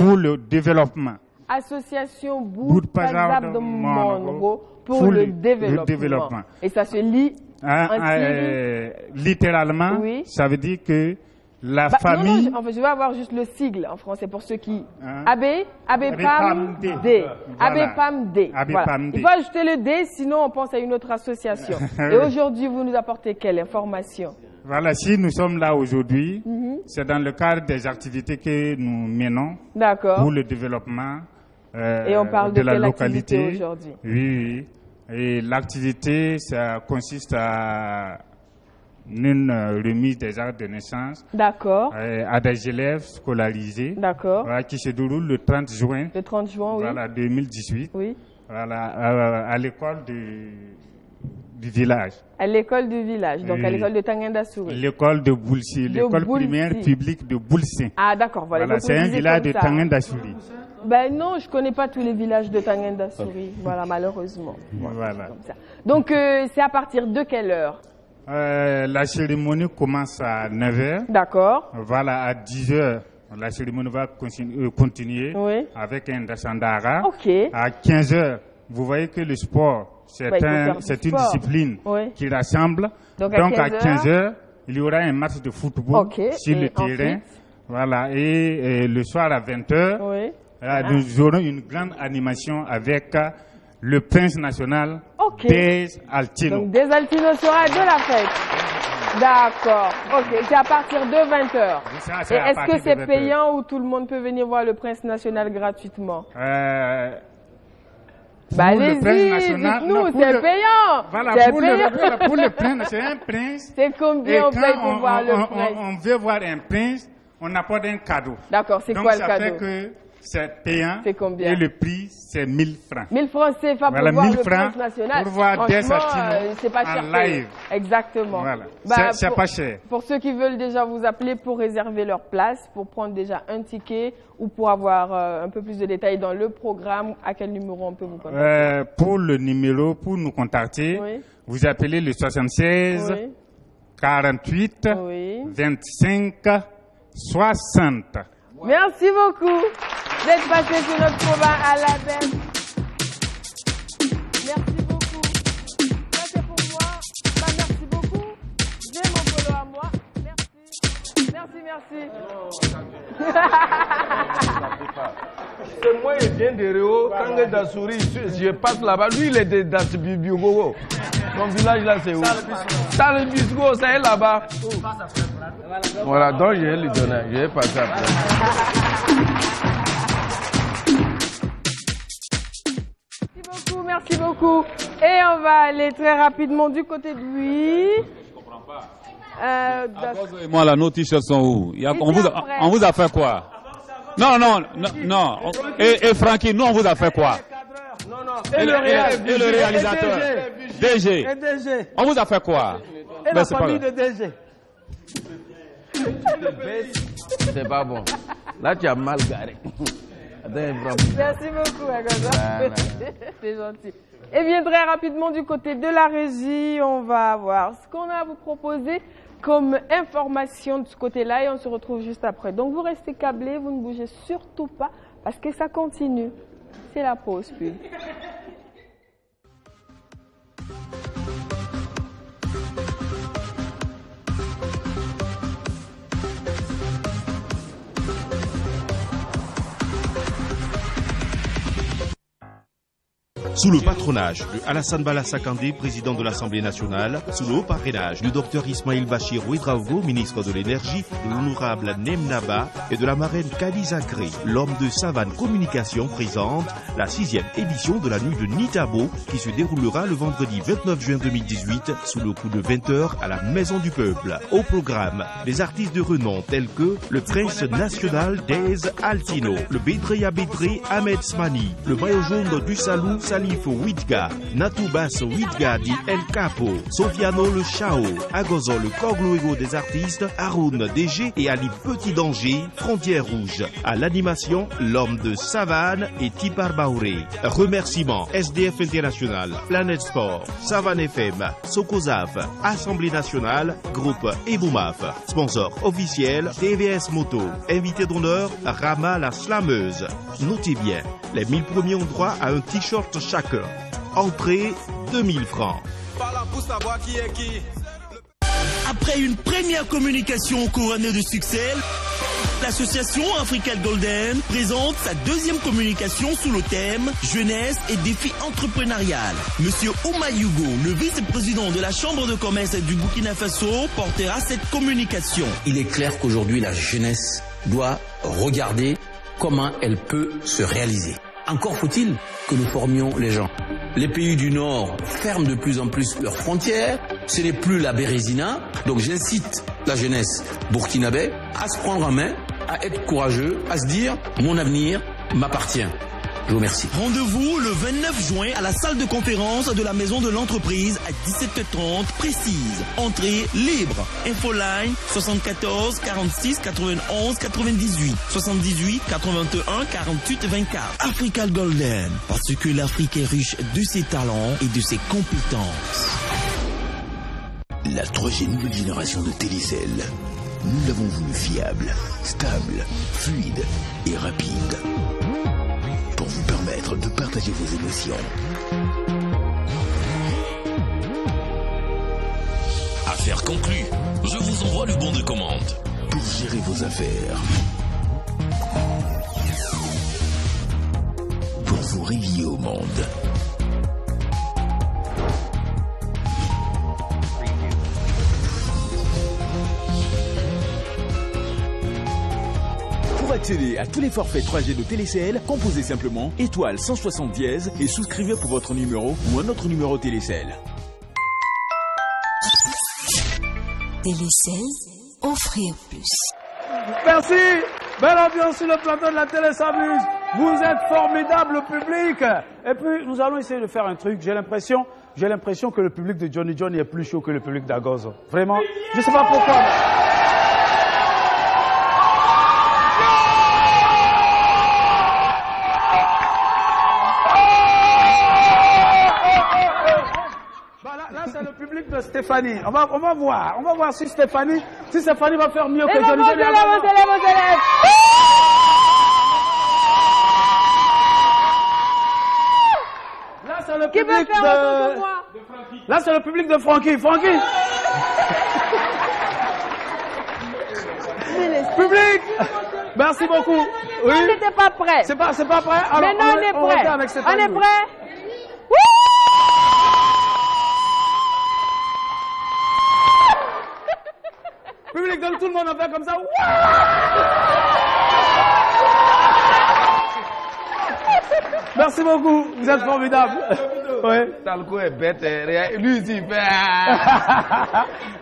Pour le développement. Association Bourg-Pazab de Mongo pour le développement. Et ça se lit littéralement, oui. Ça veut dire que la famille... Non, en fait, je vais avoir juste le sigle en français pour ceux qui... ABPAM-D. ABPAM-D. Voilà. Il faut ajouter le D, sinon on pense à une autre association. Et aujourd'hui, vous nous apportez quelle information? Voilà, si nous sommes là aujourd'hui, c'est dans le cadre des activités que nous menons pour le développement et on parle de la localité aujourd'hui. Oui. Et l'activité, ça consiste à une remise des actes de naissance à des élèves scolarisés qui se déroule le 30 juin. Le 30 juin, oui. Voilà, 2018. Oui. Voilà, à l'école du village. À l'école du village, donc à l'école de Tanguinda-Souri. L'école de Boulsi, l'école primaire publique de Boulsi. Ah d'accord, voilà. C'est un village de Tanguinda-Souri. Ben non, je connais pas tous les villages de Tanguinda-Souri, voilà, malheureusement. Voilà. Comme ça. Donc c'est à partir de quelle heure? La cérémonie commence à 9h. D'accord. Voilà, à 10h. La cérémonie va continuer avec un Dasandara. À 15h, vous voyez que le sport, c'est une discipline qui rassemble. Donc à 15h, il y aura un match de football sur le terrain. Voilà, et le soir à 20h, nous aurons une grande animation avec le prince national des Altinos. Donc des Altinos sera de la fête. D'accord. Ok, c'est à partir de 20h. Et est-ce que c'est payant ou tout le monde peut venir voir le prince national gratuitement? Allez-y, dites-nous, c'est payant. Voilà, c'est payant. Pour le prince, c'est un prince. C'est combien on paye pour voir le prince? On veut voir un prince, on apporte un cadeau. D'accord, c'est quoi le cadeau? Donc ça fait que c'est payant. C'est combien? Et le prix, c'est 1000 francs. 1000 francs CFA pour voir le prince national. Pour voir des Altinos c'est pas cher en live. Exactement. Voilà. C'est pas cher. Pour ceux qui veulent déjà vous appeler pour réserver leur place, pour prendre déjà un ticket ou pour avoir un peu plus de détails dans le programme, à quel numéro on peut vous contacter? Pour le numéro, pour nous contacter, vous appelez le 76 48 25 60. Merci beaucoup d'être passé sur notre programme à la belle. Merci beaucoup. Ça c'est pour moi. Merci beaucoup. J'ai mon polo à moi. Merci. C'est moi qui viens de Réo, Tanguinda-Souri, je passe là-bas. Lui, il est dans ce Bibiogo. Mon village là, c'est où? Dans le Bisco, c'est là-bas. Voilà, donc je vais lui donner. Je vais passer après. Merci beaucoup. Et on va aller très rapidement du côté de lui. Je comprends pas. Moi, là, nos t-shirts sont où? On vous a fait quoi? Non. Et Francky, nous, on vous a fait quoi? Et le réalisateur. DG. On vous a fait quoi? Et la famille de DG. C'est pas bon. Là, tu as mal garé. Merci beaucoup, Agaza. C'est gentil. Et bien, très rapidement, du côté de la régie, on va voir ce qu'on a à vous proposer comme information de ce côté-là et on se retrouve juste après. Donc, vous restez câblés, vous ne bougez surtout pas parce que ça continue. C'est la pause, puis. Sous le patronage de Alassane Bala Kandé, président de l'Assemblée nationale, sous le haut parrainage du docteur Ismaïl Bachir Ouedraogo, ministre de l'énergie, de l'honorable Nem Naba et de la marraine Kadi Zakri, l'homme de Savane Communication présente la 6e édition de la nuit de Nitabo qui se déroulera le vendredi 29 juin 2018 sous le coup de 20h à la Maison du Peuple. Au programme, des artistes de renom tels que le prince national des Altinos, le Bédréa Bédré Ahmed Smani, le maillot jaune du Salou Salih Salif Ouidga, Natoubas Ouidga dit El Capo, Sofiano le Chao, Agozo le Cogluego des artistes, Haroun DG et Ali Petit Danger, Frontière Rouge. À l'animation, l'homme de Savane et Tipar Baouré. Remerciements SDF International, Planète Sport, Savane FM, Sokozaf, Assemblée Nationale, Groupe Eboumaf. Sponsor officiel, TVS Moto. Invité d'honneur, Rama la Slameuse. Notez bien, les 1000 premiers ont droit à un t-shirt chacun. Entrée, 2000 francs. Après une première communication couronnée de succès, l'association Africa Golden présente sa deuxième communication sous le thème Jeunesse et défis entrepreneurial. Monsieur Ouma Yugo, le vice-président de la Chambre de commerce du Burkina Faso, portera cette communication. Il est clair qu'aujourd'hui la jeunesse doit regarder comment elle peut se réaliser. Encore faut-il que nous formions les gens. Les pays du Nord ferment de plus en plus leurs frontières. Ce n'est plus la Bérésina. Donc j'incite la jeunesse burkinabé à se prendre en main, à être courageux, à se dire « mon avenir m'appartient ». Je vous remercie. Rendez-vous le 29 juin à la salle de conférence de la maison de l'entreprise à 17h30 précise. Entrée libre. Infoline 74 46 91 98 78 81 48 24. Africa Golden, parce que l'Afrique est riche de ses talents et de ses compétences. La troisième nouvelle génération de Télécel. Nous l'avons voulu fiable, stable, fluide et rapide. Pour vous permettre de partager vos émotions. Affaire conclue. Je vous envoie le bon de commande. Pour gérer vos affaires. Pour vous relier au monde. Pour accéder à tous les forfaits 3G de Télécel, composez simplement étoile 160 dièse et souscrivez pour votre numéro ou un autre numéro Télécel. Télécel, offrir plus. Merci. Belle ambiance sur le plateau de la télé s'amuse. Vous êtes formidable public. Et puis nous allons essayer de faire un truc. J'ai l'impression que le public de Johnny Johnny est plus chaud que le public d'Agozo. Vraiment. Je ne sais pas pourquoi. Là, c'est le public de Stéphanie. On va voir si Stéphanie va faire mieux que Johnny Johnny. Là, c'est le public de... Là, c'est le public de Francky. Francky. Public. Merci beaucoup. Oui. On n'était pas prêt. C'est pas prêt. Alors, maintenant, on est prêt. On est prêt. Public, donc tout le monde a fait comme ça. Merci beaucoup, vous êtes formidables. Ouais. Talco est bête, lui il fait.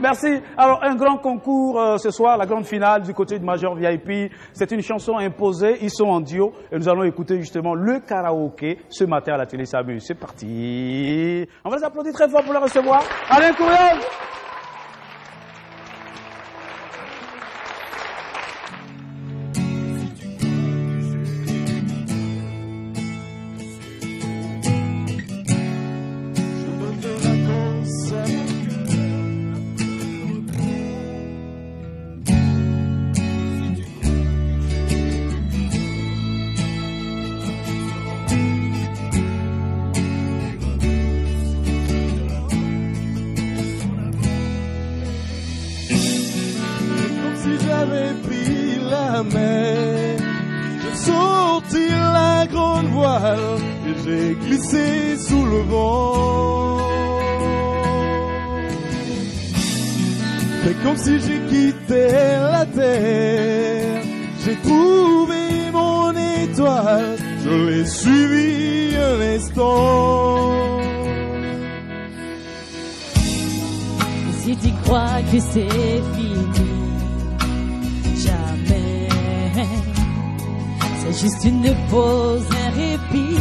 Merci. Alors un grand concours ce soir, la grande finale du côté de Major VIP. C'est une chanson imposée, ils sont en duo et nous allons écouter justement le karaoké ce matin à la télé s'amuse. C'est parti. On va les applaudir très fort pour le recevoir. Alain Courriel. J'ai glissé sous le vent. C'est comme si j'ai quitté la terre. J'ai trouvé mon étoile. Je l'ai suivi un instant. Si tu crois que c'est fini, jamais. C'est juste une pause, un répit.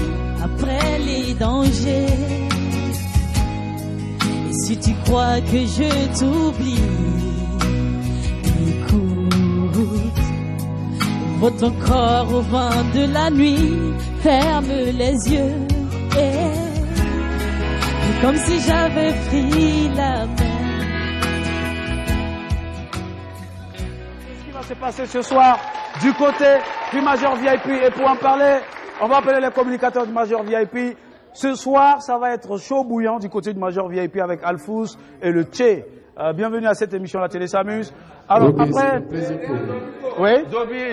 après les dangers. Et si tu crois que je t'oublie, écoute, ouvre ton corps au vent de la nuit, ferme les yeux et comme si j'avais pris la main. Qu'est-ce qui va se passer ce soir du côté du Major VIP? Et pour en parler, on va appeler les communicateurs du Major VIP. Ce soir, ça va être chaud bouillant du côté du Major VIP avec Alfous et le Tché. Bienvenue à cette émission La Télé s'amuse. Alors après, oui,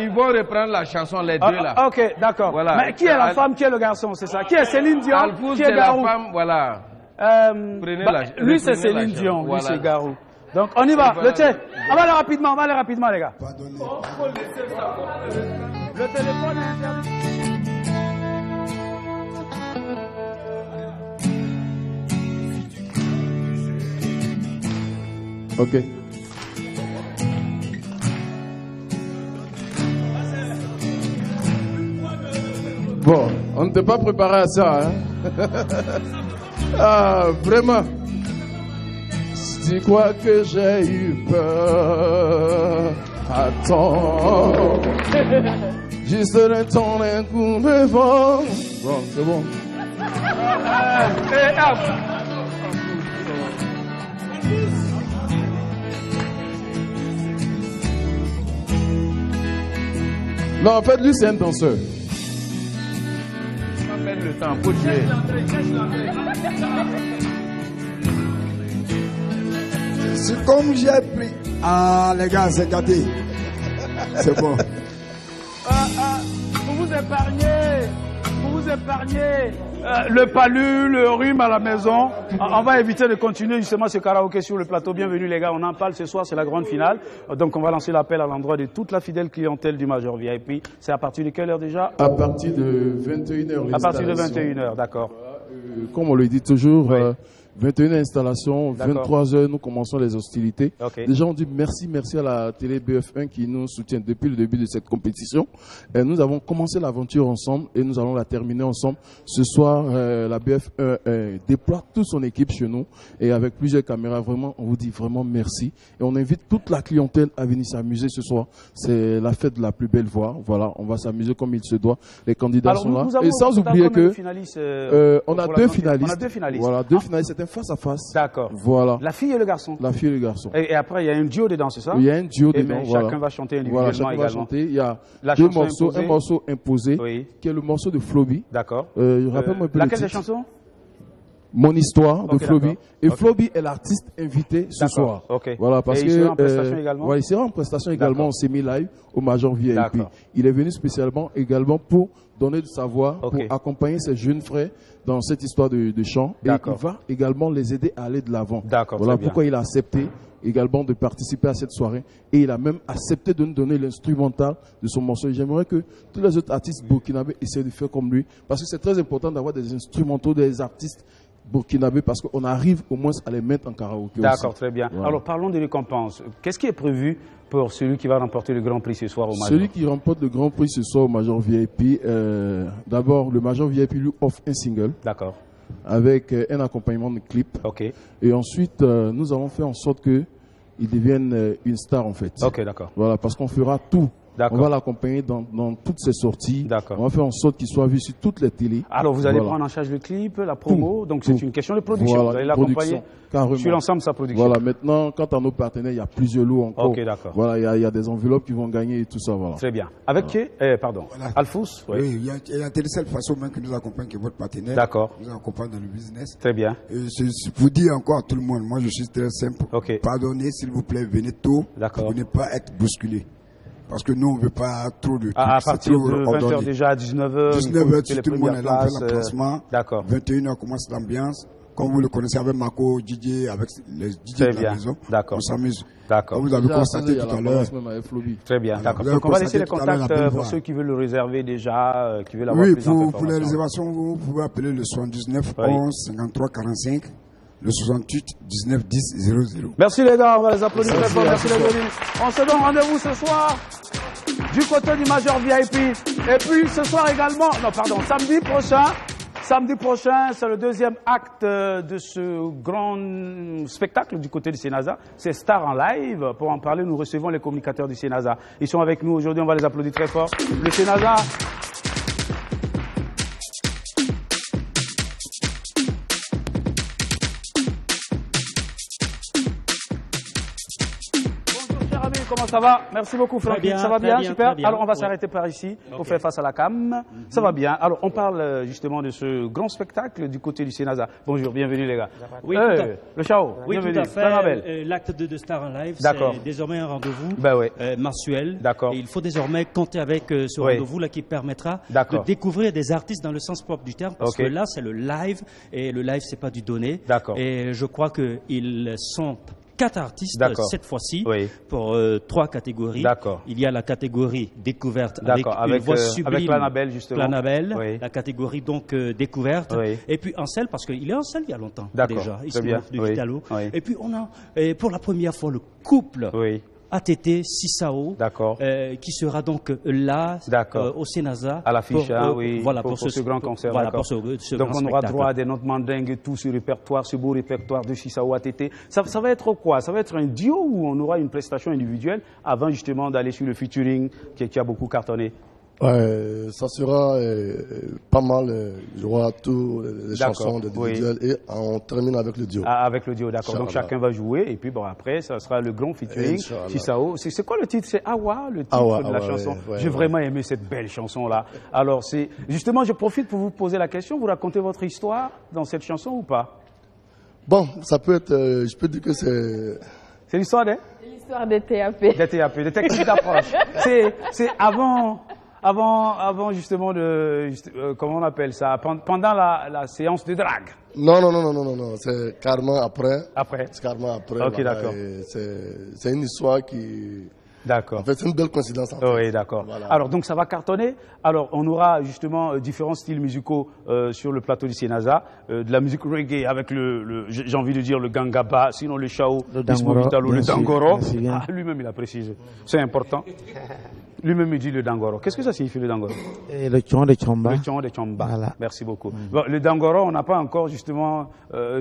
ils vont reprendre la chanson les deux là. Ok, d'accord. Voilà. Mais qui est la femme, qui est le garçon, c'est ça? Qui est Céline Dion? Alfous, qui est Garou? la femme, voilà. Lui c'est Céline Dion, lui c'est Garou. Donc on y va, le Tché. On va aller rapidement les gars. Le téléphone est interdit. Ok. Bon, on n'était pas préparé à ça, hein? Ah, vraiment. Si tu crois que j'ai eu peur, attends. Juste le temps d'un coup de vent. Bon, c'est bon. Non, en fait, lui, c'est un danseur. On va perdre le temps pour jouer. C'est comme j'ai pris. Ah, les gars, c'est gâté. C'est bon. Pour vous épargner le palu, le rhume à la maison, on va éviter de continuer justement ce karaoké sur le plateau. Bienvenue les gars, on en parle ce soir, c'est la grande finale. Donc on va lancer l'appel à l'endroit de toute la fidèle clientèle du Major VIP. C'est à partir de quelle heure déjà? À partir de 21h. À partir de 21h, d'accord. Comme on le dit toujours, 21h installation, 23h nous commençons les hostilités. Déjà on dit merci à la télé BF1 qui nous soutient depuis le début de cette compétition. Et nous avons commencé l'aventure ensemble et nous allons la terminer ensemble. Ce soir, la BF1 déploie toute son équipe chez nous et avec plusieurs caméras. Vraiment, on vous dit vraiment merci. Et on invite toute la clientèle à venir s'amuser ce soir. C'est la fête de la plus belle voix. Voilà, on va s'amuser comme il se doit. Les candidats sont là. Et sans oublier que on a deux finalistes. Voilà, deux finalistes. C'est un face à face. D'accord. Voilà. La fille et le garçon. La fille et le garçon. Et après, il y a un duo dedans, c'est ça? Il y a un duo dedans. Chacun va chanter individuellement chacun également. va chanter. Il y a deux morceaux. Un morceau imposé, qui est le morceau de Floby. D'accord. Rappelle-moi un peu laquelle des chansons? Mon histoire de Floby. Et Floby est l'artiste invité ce soir. Voilà, parce il sera en prestation également? Il sera en prestation également au semi-live au Major VIP. Il est venu spécialement également pour donner de sa voix, pour accompagner ses jeunes frères dans cette histoire de chant. Et il va également les aider à aller de l'avant. Voilà pourquoi il a accepté également de participer à cette soirée. Et il a même accepté de nous donner l'instrumental de son morceau. J'aimerais que tous les autres artistes burkinabés essaient de faire comme lui. Parce que c'est très important d'avoir des instrumentaux, des artistes burkinabés, parce qu'on arrive au moins à les mettre en karaoké. D'accord, très bien. Voilà. Alors parlons des récompenses. Qu'est-ce qui est prévu pour celui qui va remporter le Grand Prix ce soir au Major? Celui qui remporte le Grand Prix ce soir au Major VIP, d'abord le Major VIP lui offre un single. D'accord. Avec un accompagnement de clip. Et ensuite, nous allons faire en sorte qu'il devienne une star en fait. Ok, d'accord. Voilà, parce qu'on fera tout. On va l'accompagner dans toutes ses sorties. On va faire en sorte qu'il soit vu sur toutes les télés. Alors vous allez prendre en charge le clip, la promo, donc c'est une question de production. Voilà, vous allez l'accompagner sur l'ensemble de sa production. Voilà, maintenant, quant à nos partenaires, il y a plusieurs lots encore. Ok, d'accord. Voilà, il y a des enveloppes qui vont gagner et tout ça. Voilà. Très bien. Avec qui pardon, Alfous? Oui, il y a la Télécell Faso même qui nous accompagne, qui est votre partenaire. D'accord. Nous accompagne dans le business. Très bien. Je vous dis encore à tout le monde, moi je suis très simple. Pardonnez, s'il vous plaît, venez tôt pour ne pas être bousculé. Parce que nous, on ne veut pas trop de trucs. À partir de 20h déjà, à 19h. 19h, tout le monde est là, on fait l'emplacement. D'accord. 21h commence l'ambiance. Comme vous le connaissez avec Marco, DJ, avec les DJ de la maison. D'accord. On s'amuse. D'accord. Comme vous avez constaté tout à l'heure. Très bien, d'accord. Donc on va laisser les contacts pour ceux qui veulent le réserver déjà, qui veulent avoir plus d'informations. Oui, pour les réservations, vous pouvez appeler le 79 11 53 45. Le 68 19 10 00. Merci les gars, on va les applaudir très fort. Merci les venus. On se donne rendez-vous ce soir du côté du Major VIP. Et puis ce soir également, samedi prochain, samedi prochain, c'est le deuxième acte de ce grand spectacle du côté du Sénasa. C'est Star en live. Pour en parler, nous recevons les communicateurs du Sénasa. Ils sont avec nous aujourd'hui, on va les applaudir très fort. Le Sénasa. Comment ça va? Merci beaucoup, Francky. Ça va bien? Super. Alors, on va s'arrêter par ici pour faire face à la cam. Ça va bien. Alors, on parle justement de ce grand spectacle du côté du Sénasa. Bonjour, bienvenue les gars. Oui, le Chao. Oui, tout à fait. L'acte 2 de Star en Live, c'est désormais un rendez-vous mensuel. D'accord. Et il faut désormais compter avec ce rendez-vous-là qui permettra de découvrir des artistes dans le sens propre du terme. Parce que là, c'est le live. Et le live, c'est pas du donné. D'accord. Et je crois qu'ils sont 4 artistes cette fois-ci pour 3 catégories. Il y a la catégorie découverte avec une voix sublime, avec Planabel justement. Planabel, la catégorie donc découverte. Et puis Ansel, parce qu'il est Ansel il y a longtemps déjà, ici de Vitalo. Et puis on a pour la première fois le couple ATT Sissao, qui sera donc là au Sénasa à l'affiche, pour ce grand concert. Voilà, pour ce donc grand on aura droit à des notes mandingues et tout ce répertoire, ce beau répertoire de Sissao ATT. Ça va être quoi? Ça va être un duo ou on aura une prestation individuelle avant justement d'aller sur le featuring qui a beaucoup cartonné? Ça sera pas mal. Il y aura tous les chansons individuelles et on termine avec le duo. Avec le duo, d'accord. Donc chacun va jouer et puis bon après ça sera le grand featuring. Sissao. C'est quoi le titre? C'est Awa, le titre de la chanson. J'ai vraiment aimé cette belle chanson là. Alors c'est justement, je profite pour vous poser la question. Vous racontez votre histoire dans cette chanson ou pas? Bon, ça peut être. Je peux dire que c'est. C'est l'histoire des. L'histoire des TAP. Des TAP, des techniques d'approche. C'est avant justement comment on appelle ça, pendant la séance de drague. Non, c'est carrément après. C'est carrément après. Ok, d'accord. C'est une histoire qui. D'accord. En fait, c'est une belle coïncidence. Oui, d'accord. Voilà. Alors, donc ça va cartonner. Alors, on aura justement différents styles musicaux sur le plateau du Sénasa. De la musique reggae avec j'ai envie de dire le gangaba, sinon le chao, le dangoro. Lui-même, il a précisé. C'est important. Lui-même, il dit le dangoro. Qu'est-ce que ça signifie le dangoro? Le tchon de Chomba. Le tchon de Chomba. Voilà. Merci beaucoup. Bon, le dangoro, on n'a pas encore justement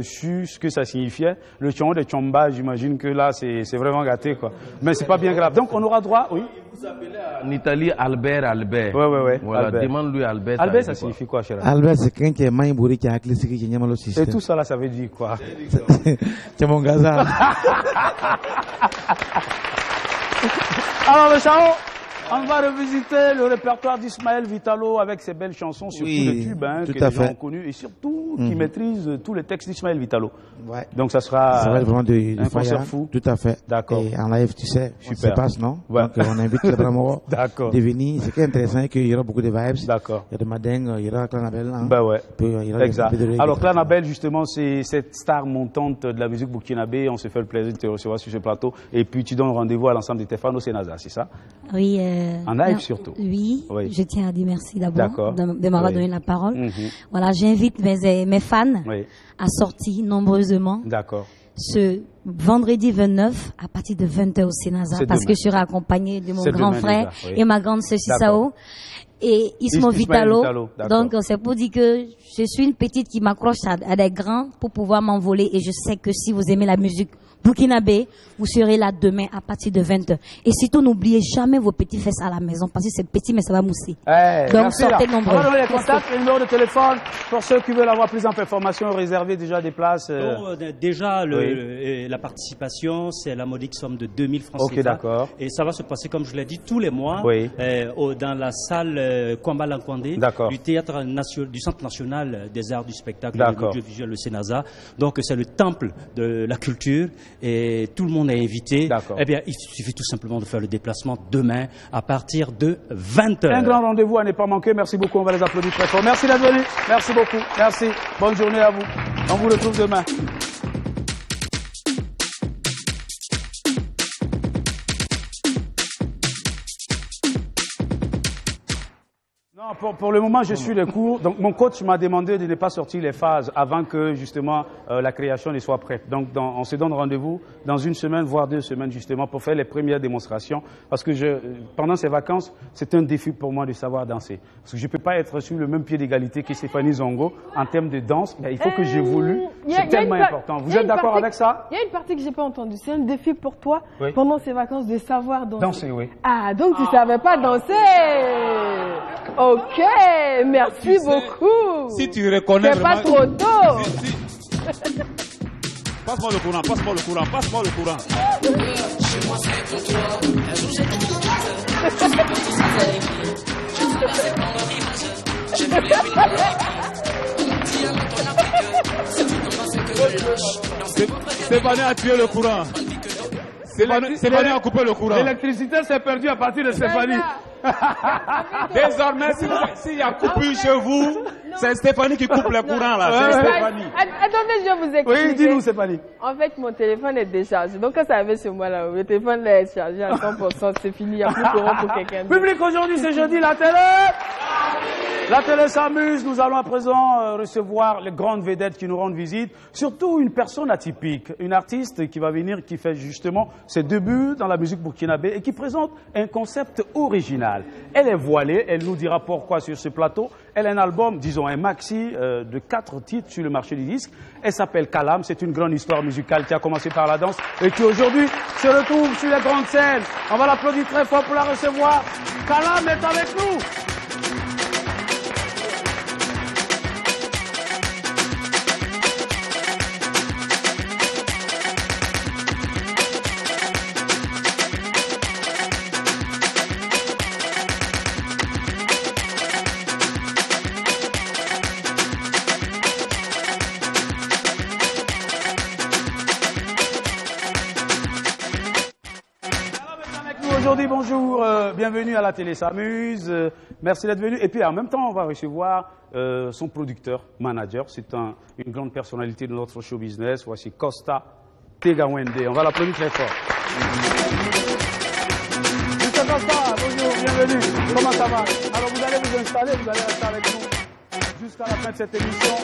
su ce que ça signifiait. Le tchon de Chomba, j'imagine que là, c'est vraiment gâté, quoi. Mais c'est pas bien grave. Donc, on aura droit, Vous appelez en Italie Albert. Ouais. Voilà, Albert. Demande-lui Albert. Albert, ça signifie quoi, cher? Albert, c'est quand tu es maïbouri qui a glissé qui a le système. Et tout ça là, ça veut dire quoi? C'est mon gaza. Alors, le chao. On va revisiter le répertoire d'Ismaël Vitalo avec ses belles chansons, surtout les tubes que les gens ont connus et surtout qui maîtrisent tous les textes d'Ismaël Vitalo. Donc ça sera vraiment un concert fou. Tout à fait. D'accord. Et en live, tu sais, ça passe, non? Donc on invite les Bramoro de venir. Ce qui est intéressant, c'est qu'il y aura beaucoup de vibes. D'accord. Il y a de Madeng, il y aura Clanabel. Exact. Alors Clanabel, justement, c'est cette star montante de la musique burkinabé. On se fait le plaisir de te recevoir sur ce plateau. Et puis tu donnes rendez-vous à l'ensemble de tes fans au Sénasa, c'est ça? Oui. En live surtout. Oui, je tiens à dire merci d'abord de m'avoir donné la parole. Voilà, j'invite mes fans à sortir nombreusement. Ce vendredi 29 à partir de 20h au Sénasa parce que je serai accompagnée de mon grand frère et ma grande sœur Sissao et Ismo Vitalo. Donc c'est pour dire que je suis une petite qui m'accroche à des grands pour pouvoir m'envoler et je sais que si vous aimez la musique burkinabé, vous serez là demain à partir de 20h. Et surtout, n'oubliez jamais vos petits fesses à la maison parce que c'est petit mais ça va mousser. Donc sortez nombreux. On va donner les contacts, les numéros de téléphone pour ceux qui veulent avoir plus d'informations, réserver déjà des places. Déjà, la participation, c'est la modique somme de 2000 francs CFA. D'accord. Et ça va se passer, comme je l'ai dit, tous les mois dans la salle Kwamba Lankwandé du théâtre du Centre national des arts du spectacle et de l'audiovisuel, le Sénasa. Donc c'est le temple de la culture et tout le monde est invité. Eh bien, il suffit tout simplement de faire le déplacement demain à partir de 20h. Un grand rendez-vous à ne pas manquer. Merci beaucoup. On va les applaudir très fort. Merci d'être venu. Merci beaucoup. Merci. Bonne journée à vous. On vous retrouve demain. Non, pour le moment, je suis les cours. Donc, mon coach m'a demandé de ne pas sortir les phases avant que, justement, la création ne soit prête. Donc, on se donne rendez-vous dans 1 semaine, voire 2 semaines, justement, pour faire les premières démonstrations. Parce que pendant ces vacances, c'est un défi pour moi de savoir danser. Parce que je ne peux pas être sur le même pied d'égalité que Stéphanie Zongo en termes de danse. Il faut que j'évolue. C'est tellement important. Vous êtes d'accord avec ça? Il y a une partie que je n'ai pas entendue. C'est un défi pour toi, pendant ces vacances, de savoir danser. Danser, oui. Ah, donc tu ne savais pas danser. Ok, merci beaucoup. Si tu reconnais c'est pas trop tôt. Passe-moi le courant, passe-moi le courant, passe-moi le courant. Chez moi c'est pour toi. Un jour j'étais tout Stéphanie a tué le courant. Stéphanie a coupé le courant. L'électricité s'est perdue à partir de Stéphanie. Désormais, s'il y a coupure chez vous, c'est Stéphanie qui coupe le courant là. C'est Stéphanie. Attendez, je vais vous expliquer. Oui, dis-nous Stéphanie. En fait, mon téléphone est déchargé. Donc quand ça arrive chez moi là, le téléphone là est chargé à 100%, c'est fini, il n'y a plus de courant pour quelqu'un. Public, aujourd'hui c'est jeudi, la télé. La télé s'amuse. Nous allons à présent recevoir les grandes vedettes qui nous rendent visite. Surtout une personne atypique, une artiste qui va venir, qui fait justement ses débuts dans la musique burkinabé et qui présente un concept original. Elle est voilée, elle nous dira pourquoi sur ce plateau. Elle a un album, disons un maxi de 4 titres sur le marché du disque. Elle s'appelle Kalam, c'est une grande histoire musicale qui a commencé par la danse et qui aujourd'hui se retrouve sur les grandes scènes. On va l'applaudir très fort pour la recevoir. Kalam est avec nous. Aujourd'hui, bonjour, bienvenue à la télé s'amuse, merci d'être venu. Et puis en même temps, on va recevoir son producteur, manager, c'est une grande personnalité de notre show business. Voici Costa Tegawende, on va l'applaudir très fort. Mr. Costa, bonjour, bienvenue, comment ça va? Alors vous allez vous installer, vous allez rester avec nous jusqu'à la fin de cette émission.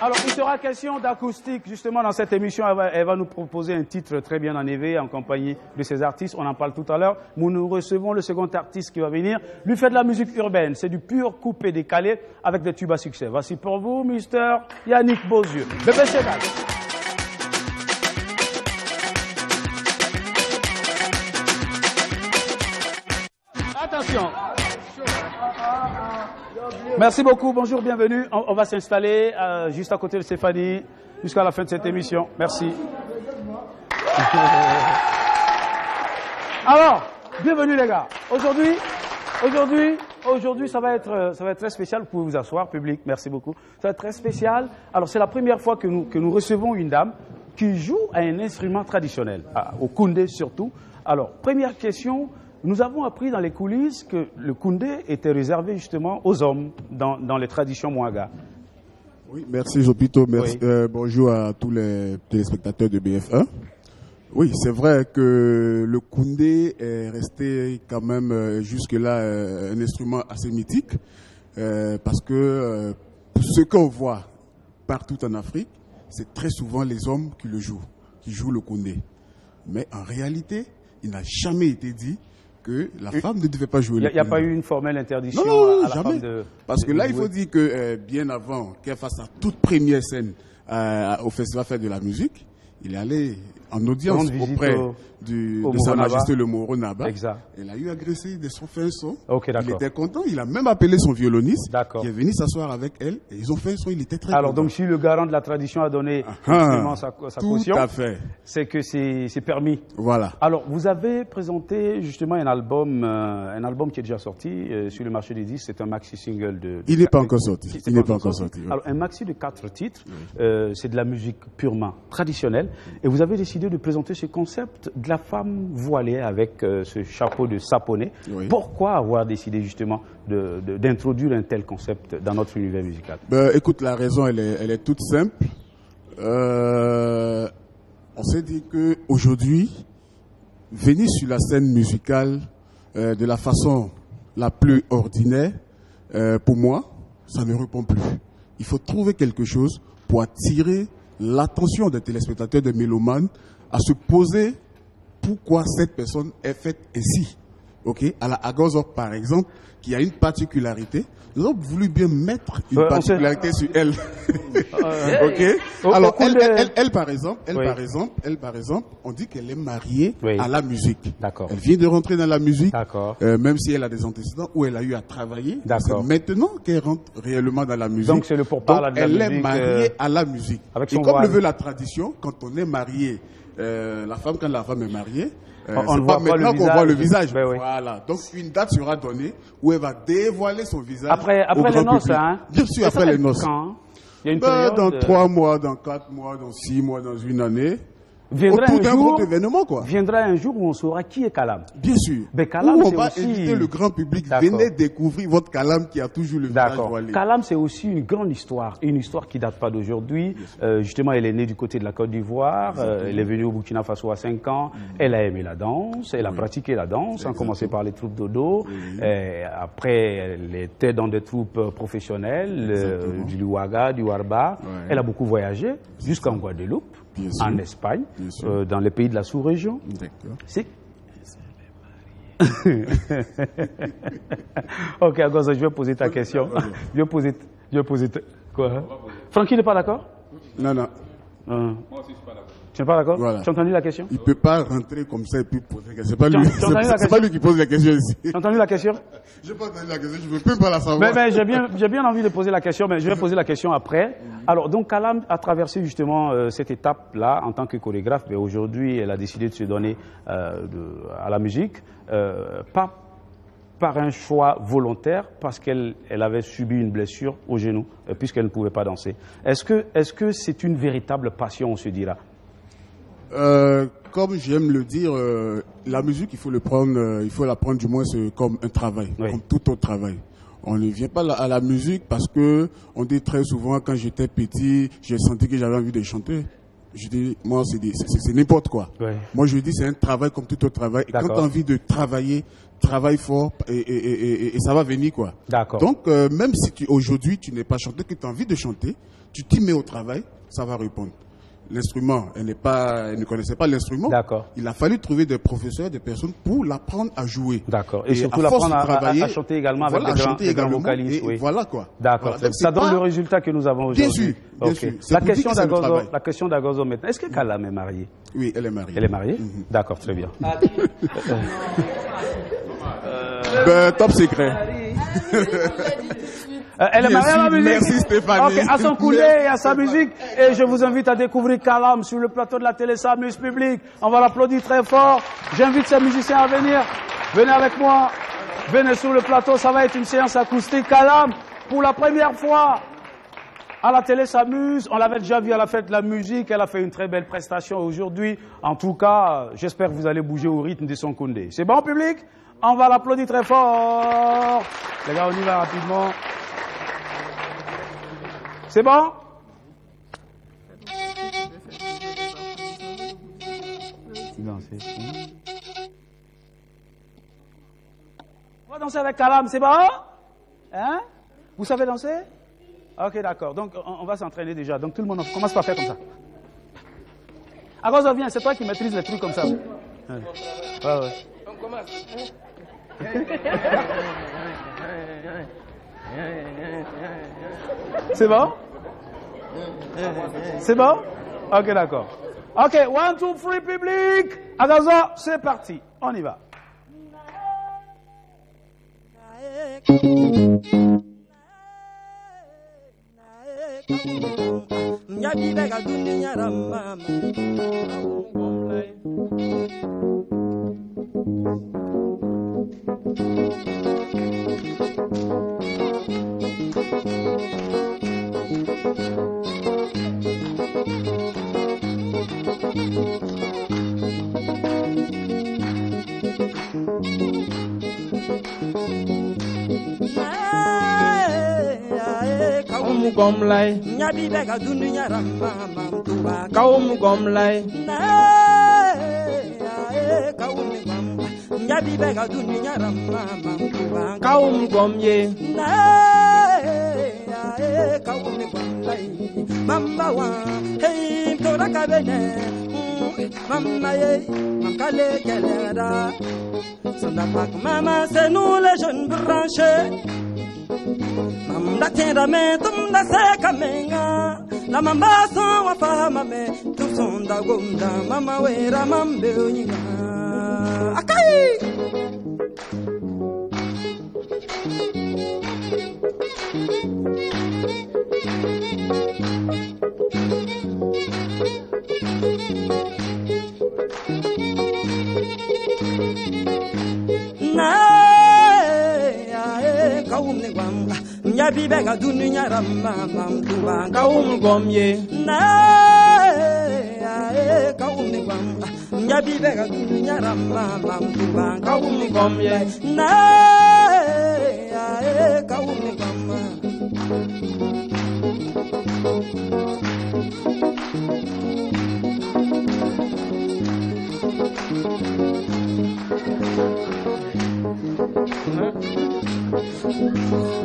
Alors, il sera question d'acoustique, justement, dans cette émission. Elle va nous proposer un titre très bien enlevé en compagnie de ses artistes. On en parle tout à l'heure. Nous recevons le second artiste qui va venir. Lui fait de la musique urbaine. C'est du pur coupé décalé avec des tubes à succès. Voici pour vous, Mr. Yannick Beauzieux. Bébé Cheval. Attention. Merci beaucoup, bonjour, bienvenue. On va s'installer juste à côté de Stéphanie jusqu'à la fin de cette émission. Merci. Alors, bienvenue les gars. Aujourd'hui, ça va être très spécial. Vous pouvez vous asseoir, public. Merci beaucoup. Ça va être très spécial. Alors, c'est la première fois que nous recevons une dame qui joue à un instrument traditionnel, au koundé surtout. Alors, première question. Nous avons appris dans les coulisses que le koundé était réservé justement aux hommes dans les traditions mouaga. Oui, merci Jopito. Merci, oui. Bonjour à tous les téléspectateurs de BF1. Oui, c'est vrai que le koundé est resté quand même jusque-là un instrument assez mythique parce que ce qu'on voit partout en Afrique, c'est très souvent les hommes qui le jouent, qui jouent le koundé. Mais en réalité, il n'a jamais été dit que la femme ne devait pas jouer le koundé. Il n'y a pas eu une formelle interdiction à la jamais. femme de... Parce que là, il faut dire que bien avant qu'elle fasse sa toute première scène au Festival Fête de la musique, il est allé en audience auprès de Sa Majesté le Moro Naba. Exact. Elle a eu agressé de son fait un son. Okay, il était content. Il a même appelé son violoniste qui est venu s'asseoir avec elle. Et ils ont fait un son. Il était très content. Alors donc si le garant de la tradition a donné sa caution, c'est que c'est permis. Voilà. Alors vous avez présenté justement un album qui est déjà sorti sur le marché des disques. C'est un maxi single de... Il n'est pas encore sorti. Il n'est pas encore sorti. Oui. Alors un maxi de 4 titres. Oui. C'est de la musique purement traditionnelle. Et vous avez décidé de présenter ce concept de la femme voilée avec ce chapeau de saponné. Oui. Pourquoi avoir décidé justement d'introduire un tel concept dans notre univers musical? Écoute, la raison, elle est toute simple. On s'est dit qu'aujourd'hui, venir sur la scène musicale de la façon la plus ordinaire, pour moi, ça ne répond plus. Il faut trouver quelque chose pour attirer l'attention des téléspectateurs, des mélomanes, à se poser pourquoi cette personne est faite ainsi. Ok, à la Agozor, par exemple, qui a une particularité, nous avons voulu bien mettre une particularité sur elle. Ok. Alors, elle, par exemple, on dit qu'elle est mariée à la musique. D'accord. Elle vient de rentrer dans la musique. D'accord. Même si elle a des antécédents où elle a eu à travailler. D'accord. C'est maintenant qu'elle rentre réellement dans la musique. Donc, c'est le pourparlers de la musique. Elle est mariée à la musique. Et comme le veut la tradition, quand on est marié, quand la femme est mariée, on ne voit pas maintenant qu'on voit le visage. Ben oui. Voilà. Donc une date sera donnée où elle va dévoiler son visage. Après les noces, hein. Bien sûr, après les noces. Il y a une période dans 3 mois, dans 4 mois, dans 6 mois, dans une année. Viendra d'un gros événement, quoi. Viendra un jour où on saura qui est Kalam. Bien sûr. Mais Kalam, on va inviter le grand public. Venez découvrir votre Kalam qui a toujours le visage voilé. Kalam, c'est aussi une grande histoire. Une histoire qui ne date pas d'aujourd'hui. Justement, elle est née du côté de la Côte d'Ivoire. Elle est venue au Burkina Faso à 5 ans. Elle a aimé la danse. Elle a pratiqué la danse. On commençait par les troupes dodo. Après, elle était dans des troupes professionnelles, du Luaga, du Warba. Elle a beaucoup voyagé jusqu'en Guadeloupe. En Espagne, dans les pays de la sous-région. C'est... Ok, Agosa, je vais poser ta question. Je vais poser quoi? Francky n'est pas d'accord? Non. Moi aussi, je suis pas d'accord. Tu n'es pas d'accord? Voilà. Tu as entendu la question? Il ne peut pas rentrer comme ça et puis poser la question. C'est pas lui qui pose la question ici. Tu as entendu la question? Je n'ai pas entendu la question, je ne veux même pas la savoir. Mais j'ai bien envie de poser la question, mais je vais poser la question après. Alors, donc, Kalam a traversé justement cette étape-là en tant que chorégraphe, mais aujourd'hui, elle a décidé de se donner à la musique, pas par un choix volontaire, parce qu'elle avait subi une blessure au genou, puisqu'elle ne pouvait pas danser. Est-ce que c'est une véritable passion, on se dira? Comme j'aime le dire, la musique, il faut la prendre du moins comme un travail, comme tout autre travail. On ne vient pas à la musique parce que on dit très souvent, quand j'étais petit, j'ai senti que j'avais envie de chanter. Je dis, moi, c'est n'importe quoi. Ouais. Moi, je dis, c'est un travail comme tout autre travail. Et quand tu as envie de travailler, travaille fort et ça va venir, quoi. D'accord. Donc, même si aujourd'hui, tu n'es pas chanteur, que tu as envie de chanter, tu t'y mets au travail, ça va répondre. L'instrument, elle ne connaissait pas l'instrument. D'accord. Il a fallu trouver des professeurs, des personnes pour l'apprendre à jouer. D'accord. Et surtout l'apprendre à chanter également avec des grands vocalistes. Oui. Voilà quoi. D'accord. Voilà. Ça donne le résultat que nous avons aujourd'hui. Bien sûr. La question d'Agozo maintenant. Est-ce que Kalam est mariée? Oui, elle est mariée. Elle est mariée? D'accord, très bien. Top secret. Elle est mariée à la musique. Merci Stéphanie. Okay, à son coulé et à sa musique. Et je vous invite à découvrir Kalam sur le plateau de la télé Samus Public. On va l'applaudir très fort. J'invite ces musiciens à venir. Venez avec moi. Venez sur le plateau. Ça va être une séance acoustique. Kalam, pour la première fois à la télé s'amuse. On l'avait déjà vu à la fête de la musique. Elle a fait une très belle prestation aujourd'hui. En tout cas, j'espère que vous allez bouger au rythme de son Koundé. C'est bon, public? On va l'applaudir très fort. Les gars, on y va rapidement. C'est bon? On va danser avec Kalam, c'est bon? Hein? Vous savez danser? Ok, d'accord. Donc, on va s'entraîner déjà. Donc, tout le monde commence par faire comme ça. Agozo, viens, c'est toi qui maîtrises les trucs comme ça. Ouais. On commence. C'est bon? C'est bon? Ok, d'accord. Ok, 1, 2, 3, public. Agozo, c'est parti. On y va. Gomlai nyabi bega dunya ramba tuba kaum gomlai na kaum gom nyabi bega dunya ramma mamkuba kaum gomye na kaum ni kwalai mamba wa hey tora kabene mama ye makale kelera sonda pak mama c'est nous les jeunes branchés mamda tienda me tumda seka menga la mamba son wa fama me tu sonda gomda mama wera mambe unyinga akai kaum ne gwanga nyabi bega dunya ramma mamkuba kaum gomye na kaum ne gwanga nyabi bega dunya ramma mamkuba kaum gomye na kaum ne gwanga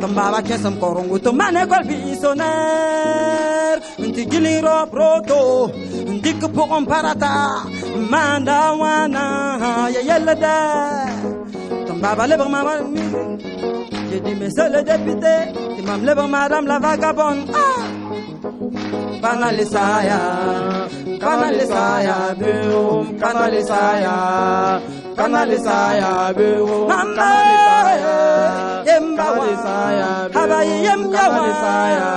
Tambaba kesam korongu to mane kol visionaire Nti giliro proto Nti kupo comparata Manda wana Ya yelada Tambaba leber mama J'ai dit monsieur le député Imam leber madame la vagabonde Kanalisaya Kanalisaya Beum Kanalisaya Kanalisaya Beum Kanalisaya Kanalisaya Habayi Kanalisaya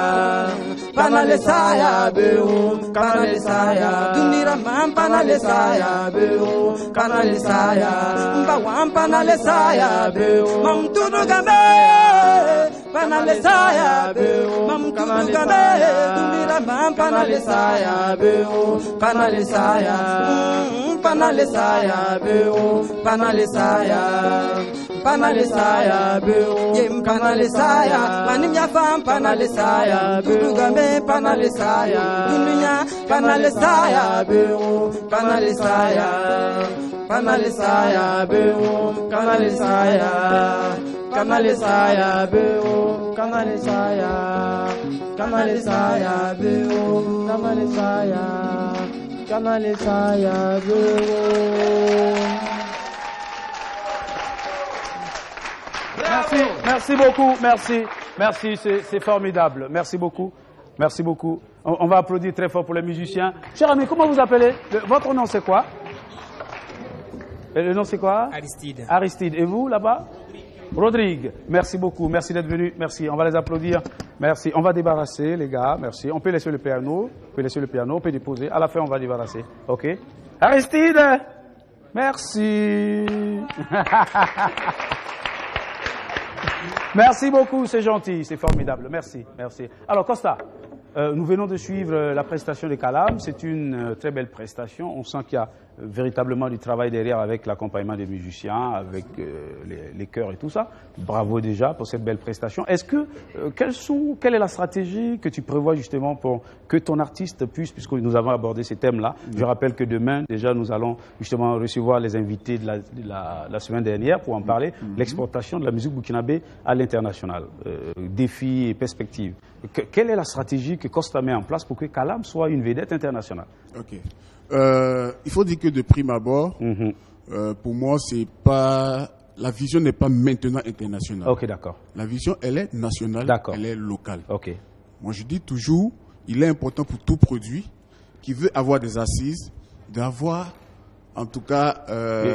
Kanalisaya Beum Kanalisaya Dunira mam Kanalisaya Beum Kanalisaya Mbawam Kanalisaya Beum Mam Tudugambe Kanalisaya Beum Mam Tudugambe Dunira mam Kanalisaya Beum Kanalisaya Kanalisaya Beum Kanalisaya Kanalisaya Beum Yem Kanalisaya Manim ya fam Kanalisaya Tudugambe Kanalisaya Dunya Kanalisaya Beum Kanalisaya Kanalisaya Beum Kanalisaya Kanalisaya Beum Kanalisaya Kanalisaya Beum Kanalisaya Kanalisaya Beum. Merci, merci beaucoup, merci, merci, c'est formidable, merci beaucoup, merci beaucoup. On va applaudir très fort pour les musiciens. Cher ami, comment vous appelez? Votre nom c'est quoi? Le nom c'est quoi? Aristide. Aristide. Et vous là-bas? Rodrigue. Merci beaucoup, merci d'être venu, merci. On va les applaudir, merci. On va débarrasser les gars, merci. On peut laisser le piano, on peut déposer. À la fin on va débarrasser, ok? Aristide, merci. Merci beaucoup, c'est gentil, c'est formidable. Merci, merci. Alors Costa, nous venons de suivre la prestation de Kalam. C'est une très belle prestation. On sent qu'il y a véritablement du travail derrière avec l'accompagnement des musiciens, avec les chœurs et tout ça. Bravo déjà pour cette belle prestation. Est-ce que, quelle est la stratégie que tu prévois justement pour que ton artiste puisse, puisque nous avons abordé ces thèmes-là, je rappelle que demain, déjà, nous allons justement recevoir les invités de la semaine dernière pour en parler, l'exportation de la musique burkinabé à l'international, défis et perspectives. Quelle est la stratégie que Costa met en place pour que Kalam soit une vedette internationale? Ok. Il faut dire que de prime abord, pour moi, c'est pas la vision n'est pas maintenant internationale. Ok, d'accord. La vision, elle est nationale, elle est locale. Ok. Moi, je dis toujours, il est important pour tout produit qui veut avoir des assises, d'avoir, en tout cas,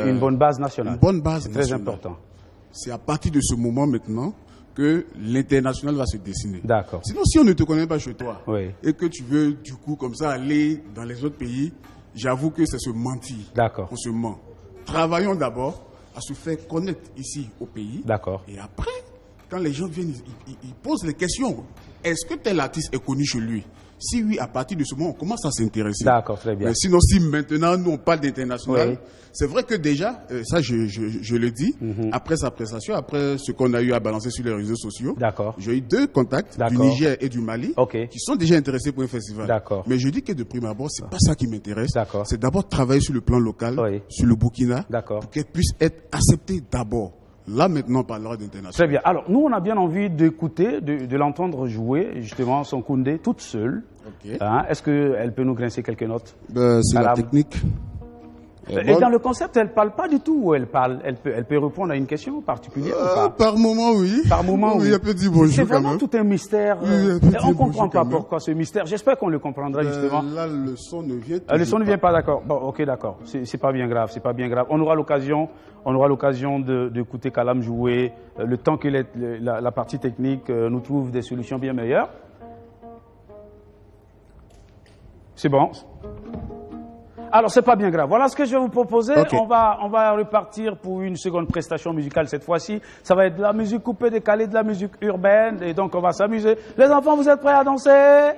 une bonne base nationale. Une bonne base nationale. C'est très important. C'est à partir de ce moment maintenant que l'international va se dessiner. D'accord. Sinon, si on ne te connaît pas chez toi, oui, et que tu veux du coup comme ça aller dans les autres pays, j'avoue que c'est se mentir. D'accord. On se ment. Travaillons d'abord à se faire connaître ici au pays. D'accord. Et après, quand les gens viennent, ils posent les questions. est-ce que tel artiste est connu chez lui? Si oui, à partir de ce moment, on commence à s'intéresser. D'accord, très bien. Mais sinon, si maintenant, nous, on parle d'international, c'est vrai que déjà, ça, je le dis, après sa prestation, après ce qu'on a eu à balancer sur les réseaux sociaux, j'ai eu 2 contacts, du Niger et du Mali, qui sont déjà intéressés pour un festival. Mais je dis que de prime abord, c'est pas ça qui m'intéresse. C'est d'abord travailler sur le plan local, sur le Burkina, pour qu'elle puisse être acceptée d'abord. Là, maintenant, on parlera d'international. Très bien. Alors, nous, on a bien envie d'écouter, de l'entendre jouer, justement, son Koundé, toute seule. Hein? Est-ce qu'elle peut nous grincer quelques notes? C'est la technique. Et dans le concept, elle ne parle pas du tout, ou elle peut répondre à une question particulière ou pas? Par moment, oui. Par moment, oui. Elle peut dire bonjour. C'est vraiment quand même. tout un mystère. On ne comprend pas pourquoi ce mystère. J'espère qu'on le comprendra, justement. Là, le son ne vient pas. Le son ne vient pas, d'accord. Bon, ok, d'accord. C'est pas bien grave, c'est pas bien grave. On aura l'occasion d'écouter Kalam jouer le temps que la partie technique nous trouve des solutions bien meilleures. C'est bon. Alors, c'est pas bien grave. Voilà ce que je vais vous proposer. Okay. On va repartir pour une seconde prestation musicale cette fois-ci. Ça va être de la musique coupée, décalée, de la musique urbaine. Et donc, on va s'amuser. Les enfants, vous êtes prêts à danser?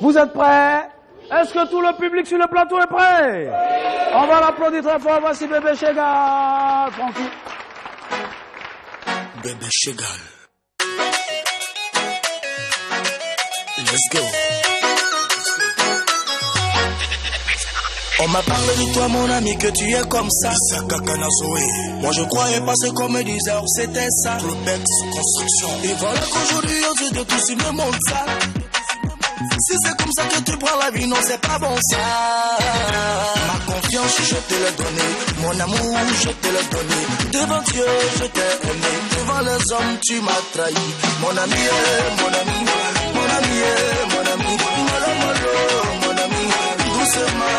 Vous êtes prêts? Est-ce que tout le public sur le plateau est prêt? On va l'applaudir très fort. Voici Bébé Chegal. Tranquille. Bébé Chegal. Let's go. On m'a parlé de toi, mon ami, que tu es comme ça. Moi, je croyais pas ce qu'on me disait, or c'était ça. Clubex Construction. Et voilà qu'aujourd'hui, on se dit tous, ils me montrent ça. Si c'est comme ça que tu prends la vie, non, c'est pas bon ça. Ma confiance, je te l'ai donnée. Mon amour, je te l'ai donné. Devant Dieu, je t'ai aimé. Devant les hommes, tu m'as trahi. Mon ami, mon ami, mon ami, mon ami, mon ami, doucement.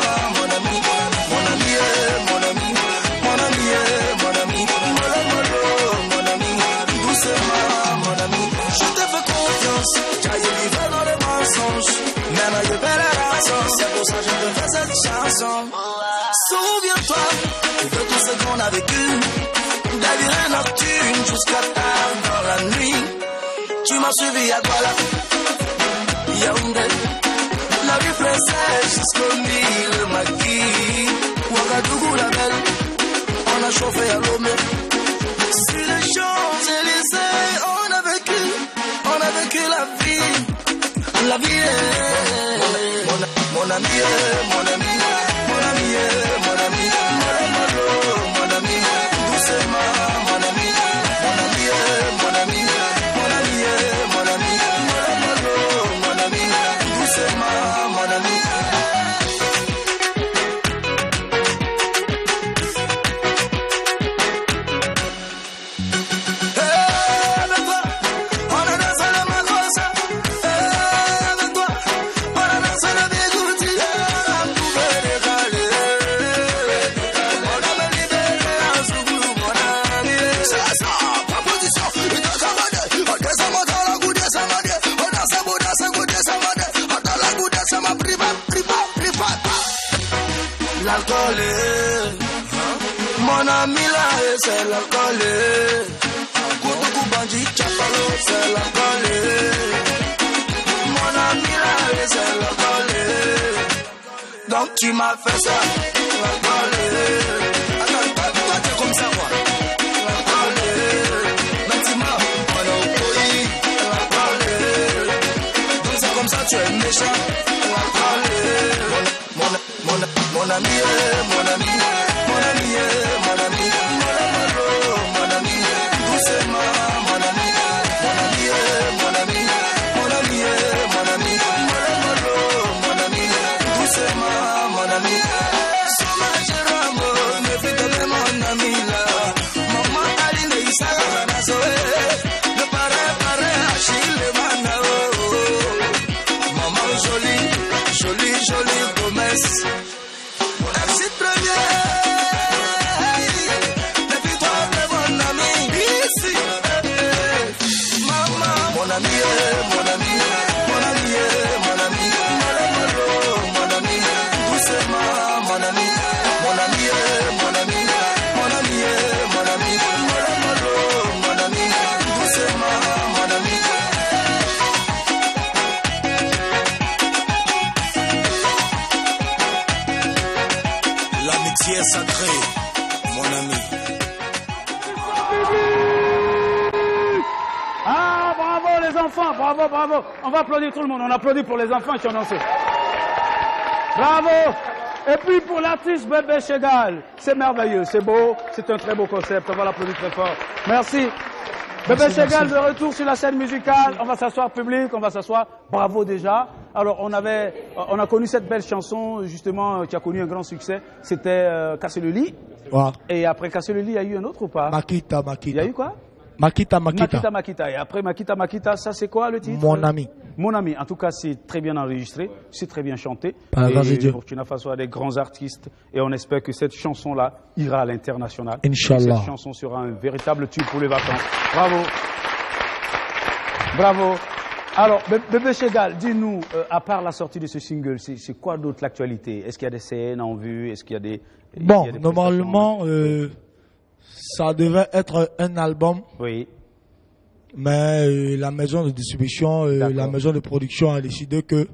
C'est pour ça que je te fais cette chanson. Souviens-toi de tout ce qu'on a vécu, la vie nocturne jusqu'à tard dans la nuit. Tu m'as suivi à Douala, Yaoundé, la vie française jusqu'au Nil, Magui, Ouagadougou la belle, on a chauffé à Lomé. Sur les Champs-Élysées, on a vécu la vie. La vie est mon ami, mon ami, mon ami, mon ami, mon ami, doucement, mon ami, mon ami, mon ami, mon ami, mon ami, mon ami, doucement, mon ami. L'alcool, mon ami là, c'est l'alcool. Koutoukou Bandji, Chapalo, c'est l'alcool. Mon ami là, c'est l'alcool. Donc tu m'as fait ça, l'alcool. Attends, toi t'es comme ça quoi. L'alcool, bâtiment, Monopoly, l'alcool. Donc c'est comme ça tu es méchant, l'alcool. Mon ami, mon ami, mon ami, mon ami, mon ami, doucement, mon ami, mon ami, mon ami, mon ami, mon ami, mon ami, doucement, mon ami. Sommage Rambo, ne fais pas mon ami là. Maman Aline Isara Nazoé, ne paraît Achille Manao. Maman jolie promesse. enfants, bravo, bravo. On va applaudir tout le monde. On applaudit pour les enfants qui ont dansé. Bravo. Et puis pour l'artiste Bébé Chegal, c'est merveilleux, c'est beau, c'est un très beau concept. On va l'applaudir très fort. Merci. Bébé Chegal de retour sur la scène musicale. On va s'asseoir public, on va s'asseoir. Bravo déjà. Alors on a connu cette belle chanson justement qui a connu un grand succès. C'était Casser le lit. Ouais. Et après Casser le lit, il y a eu un autre ou pas? Makita. Il y a eu quoi? Makita. Et après Makita, ça c'est quoi le titre? Mon ami. Mon ami. En tout cas, c'est très bien enregistré, c'est très bien chanté. Et Burkina Faso a des grands artistes et on espère que cette chanson-là ira à l'international. Inch'Allah. Cette chanson sera un véritable tube pour les vacances. Bravo. Bravo. Alors, Bébé Chegal, dis-nous, à part la sortie de ce single, c'est quoi d'autre l'actualité? Est-ce qu'il y a des scènes en vue? Est-ce qu'il y a des... Bon, normalement... ça devait être un album. Oui. Mais la maison de distribution, la maison de production a décidé que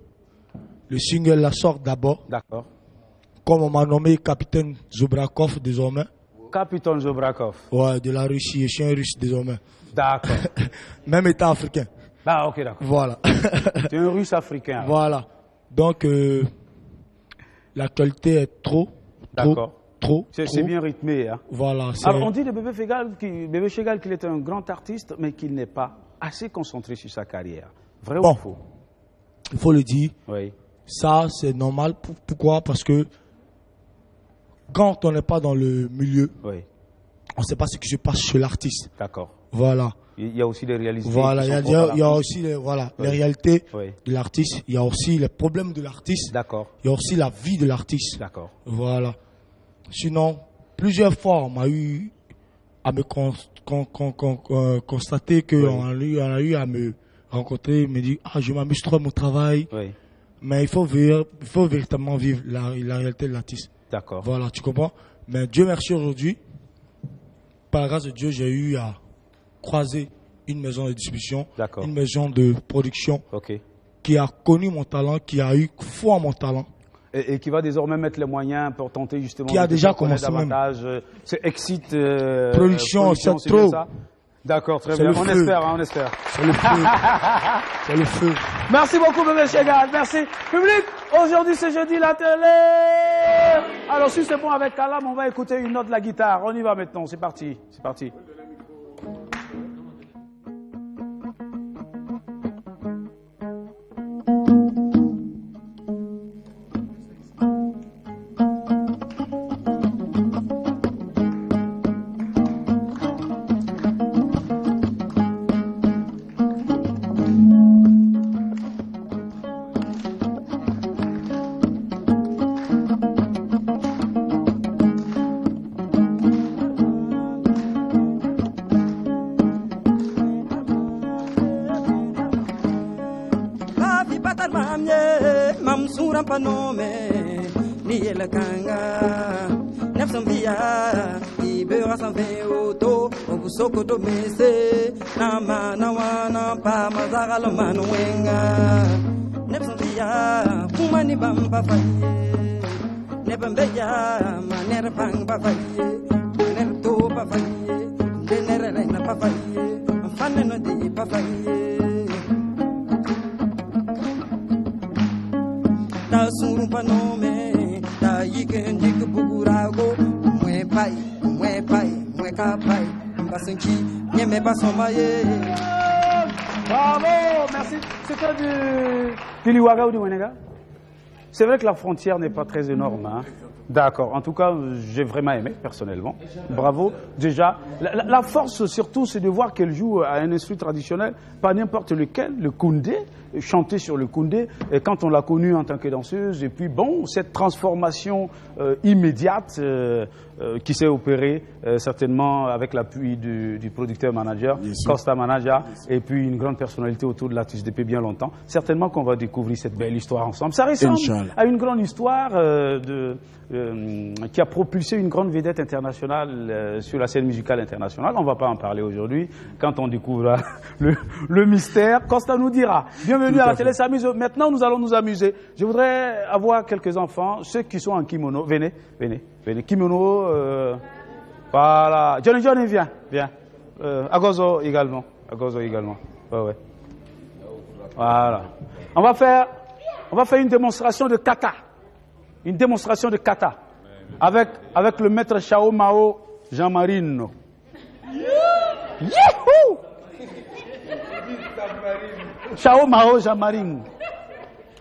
le single la sort d'abord. D'accord. Comme on m'a nommé capitaine Zobrakov désormais. Capitaine Zobrakov. Ouais, de la Russie. Je suis un russe désormais. D'accord. Même état africain. Ah, ok, d'accord. Voilà. Tu es un russe africain. Alors. Voilà. Donc, l'actualité est trop. D'accord. Trop. C'est bien rythmé. Hein. Voilà. Alors on dit de Bébé Chegal qu'il est un grand artiste, mais qu'il n'est pas assez concentré sur sa carrière. Vrai ou faux? Il faut le dire. Oui. Ça, c'est normal. Pourquoi? Parce que quand on n'est pas dans le milieu, oui, on ne sait pas ce qui se passe chez l'artiste. D'accord. Voilà. Il y a aussi des réalités. Voilà, il y a aussi les réalités oui, de l'artiste. Il y a aussi les problèmes de l'artiste. D'accord. Il y a aussi la vie de l'artiste. D'accord. Voilà. Sinon, plusieurs fois, on m'a eu à me constater qu'on a eu à me rencontrer, me dire je m'amuse trop à mon travail. Oui. Mais il faut véritablement vivre la réalité de l'artiste. D'accord. Voilà, tu comprends? Mais Dieu merci aujourd'hui, par la grâce de Dieu, j'ai eu à croiser une maison de distribution, une maison de production qui a connu mon talent, qui a eu foi en mon talent. Et qui va désormais mettre les moyens pour tenter justement... Qui a déjà commencé davantage. C'est Exit Production, c'est trop. D'accord, très bien. On espère, on espère. C'est le feu. C'est le feu. Merci beaucoup, Bébé Chegal. Merci. Public, aujourd'hui c'est jeudi la télé. Alors si c'est bon avec Kalam, on va écouter une note de la guitare. On y va maintenant, c'est parti. C'est parti. Panome ni el kanga nafsambia ibera sanve oto obusoko to mese na mana wana pa mazagalo manwenga nafsambia kumani bamba faye nebambeya manera bamba faye manera to pa faye denere na pa faye fanne no di pa faye ta surumpa nome ta yikendik bugurago mwe pai mwe kapai basanki nyeme basomaye. Bravo, merci. C'était du Liwaga ou du Wenega? C'est vrai que la frontière n'est pas très énorme, hein. D'accord. En tout cas, j'ai vraiment aimé, personnellement. Bravo. Déjà, la force, surtout, c'est de voir qu'elle joue à un instrument traditionnel, pas n'importe lequel, le koundé, chanter sur le koundé. Et quand on l'a connue en tant que danseuse, et puis bon, cette transformation immédiate qui s'est opérée certainement avec l'appui du producteur-manager, Costa Manager, et puis une grande personnalité autour de l'artiste depuis bien longtemps. Certainement qu'on va découvrir cette belle histoire ensemble. Ça ressemble à une grande histoire qui a propulsé une grande vedette internationale sur la scène musicale internationale. On ne va pas en parler aujourd'hui. Quand on découvrira le mystère, Costa nous dira. Bienvenue à la télé s'amuse. Maintenant, nous allons nous amuser. Je voudrais avoir quelques enfants, ceux qui sont en kimono. Venez. Kimono, voilà. Johnny, viens. Agozo également. Ouais. Voilà. On va faire une démonstration de kata. Une démonstration de kata. Avec le maître Chao Mao Jean-Marino. Youhou! Chao Mao Jean-Marino.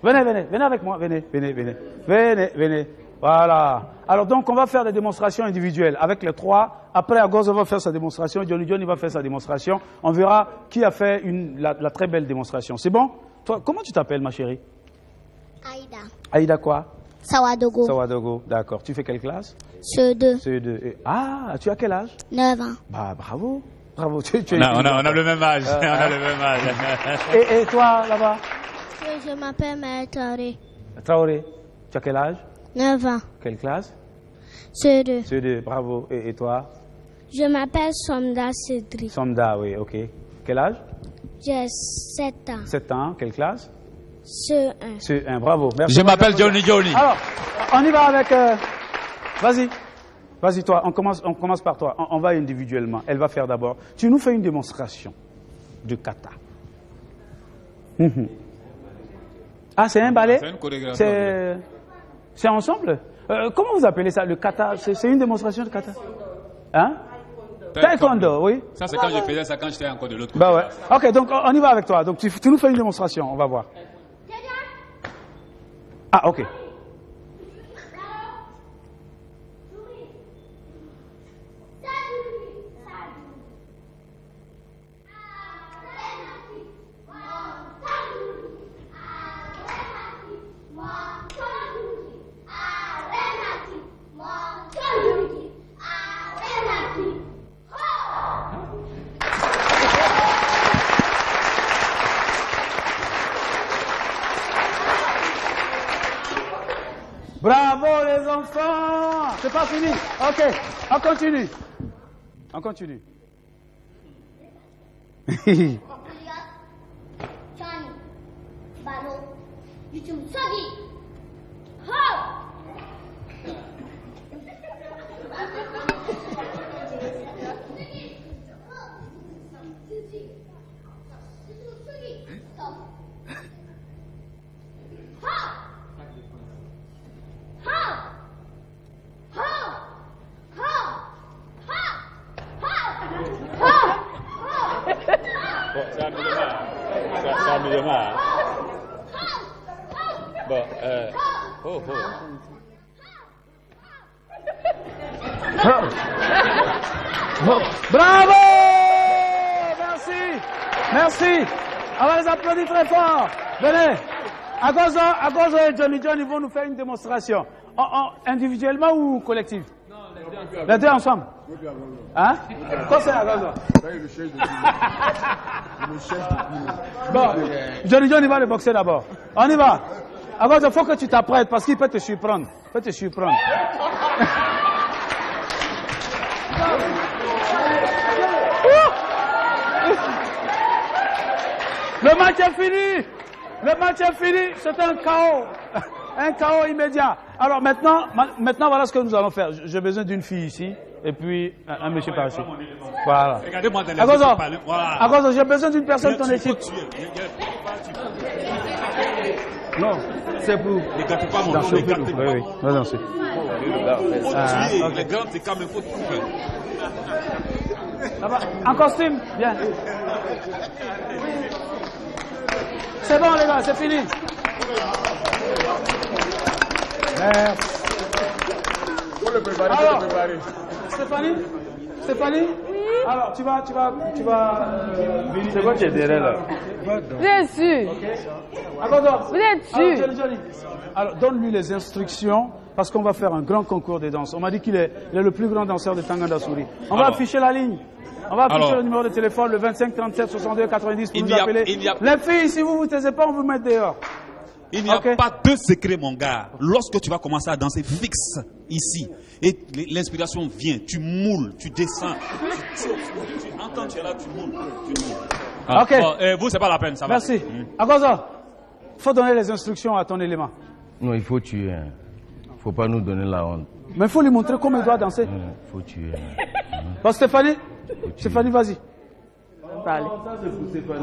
Venez avec moi, venez. Voilà. Alors donc on va faire des démonstrations individuelles avec les trois. Après Agozo va faire sa démonstration, Johnny va faire sa démonstration. On verra qui a fait la très belle démonstration. C'est bon? Toi, comment tu t'appelles, ma chérie? Aïda. Aïda quoi? Sawadogo. Sawadogo, d'accord. Tu fais quelle classe? CE2. CE2. Ah, tu as quel âge? 9 ans. Bah, bravo. On a le même âge. On a le même âge. Et toi, là-bas? Je m'appelle Maël Traoré. Traoré. Tu as quel âge? 9 ans. Quelle classe? CE2. CE2, bravo. Et toi? Je m'appelle Somda Cédric. Somda, oui, ok. Quel âge? J'ai 7 ans. 7 ans, quelle classe? CE1. CE1, bravo. Merci. Je m'appelle Johnny. Alors, on y va avec... Vas-y, toi, on commence par toi. On va individuellement. Elle va faire d'abord. Tu nous fais une démonstration de kata. Ah, c'est un ballet? C'est une chorégraphie. C'est ensemble? Comment vous appelez ça, le kata? C'est une démonstration de kata? Hein? Taekwondo, oui. Ça, c'est quand je faisais ça, quand j'étais encore de l'autre côté. Bah ouais. Ok, donc on y va avec toi. Donc tu nous fais une démonstration, on va voir. Ah, ok. Bravo les enfants! C'est pas fini. Ok, on continue. On continue. Bravo! Merci. On va les applaudir très fort. Venez. Agozo et Johnny vont nous faire une démonstration. Individuellement ou collectif? Les deux ensemble. Hein? Quoi c'est Agozo? Bon, Johnny va le boxer d'abord. On y va. Agozo, il faut que tu t'apprêtes parce qu'il peut te surprendre. Le match est fini. C'est un chaos. Un chaos immédiat. Alors maintenant, voilà ce que nous allons faire. J'ai besoin d'une fille ici, et puis un monsieur par ici. Voilà. Agozo, j'ai besoin d'une personne de ton équipe. Non, c'est pour... Ne gâtez pas mon nom, ne gâtez pas. Oui, va danser. Les grands, c'est quand même faut tuer. En costume, bien. C'est bon les gars, c'est fini. Merci. Faut le préparer. Stéphanie? Oui. Alors tu vas c'est quoi qui est derrière là? Vous êtes sûr? Vous êtes sûr? Alors donne-lui les instructions parce qu'on va faire un grand concours de danse. On m'a dit qu'il est le plus grand danseur de Tanganda Souri. On va afficher la ligne. On va afficher le numéro de téléphone, le 25 37 62 90 pour nous appeler. Les filles, si vous ne vous taisez pas, on vous met dehors. Il n'y a pas de secret, mon gars. Lorsque tu vas commencer à danser fixe ici, et l'inspiration vient, tu moules, tu descends. Tu entends, tu es là, tu moules. Ok. Bon, vous, c'est pas la peine, ça va. Merci. Agozo, il faut donner les instructions à ton élément. Non, il faut tuer. Il ne faut pas nous donner la honte. Mais il faut lui montrer comment il doit danser. Il faut tuer. Bon, Stéphanie, vas-y. parler.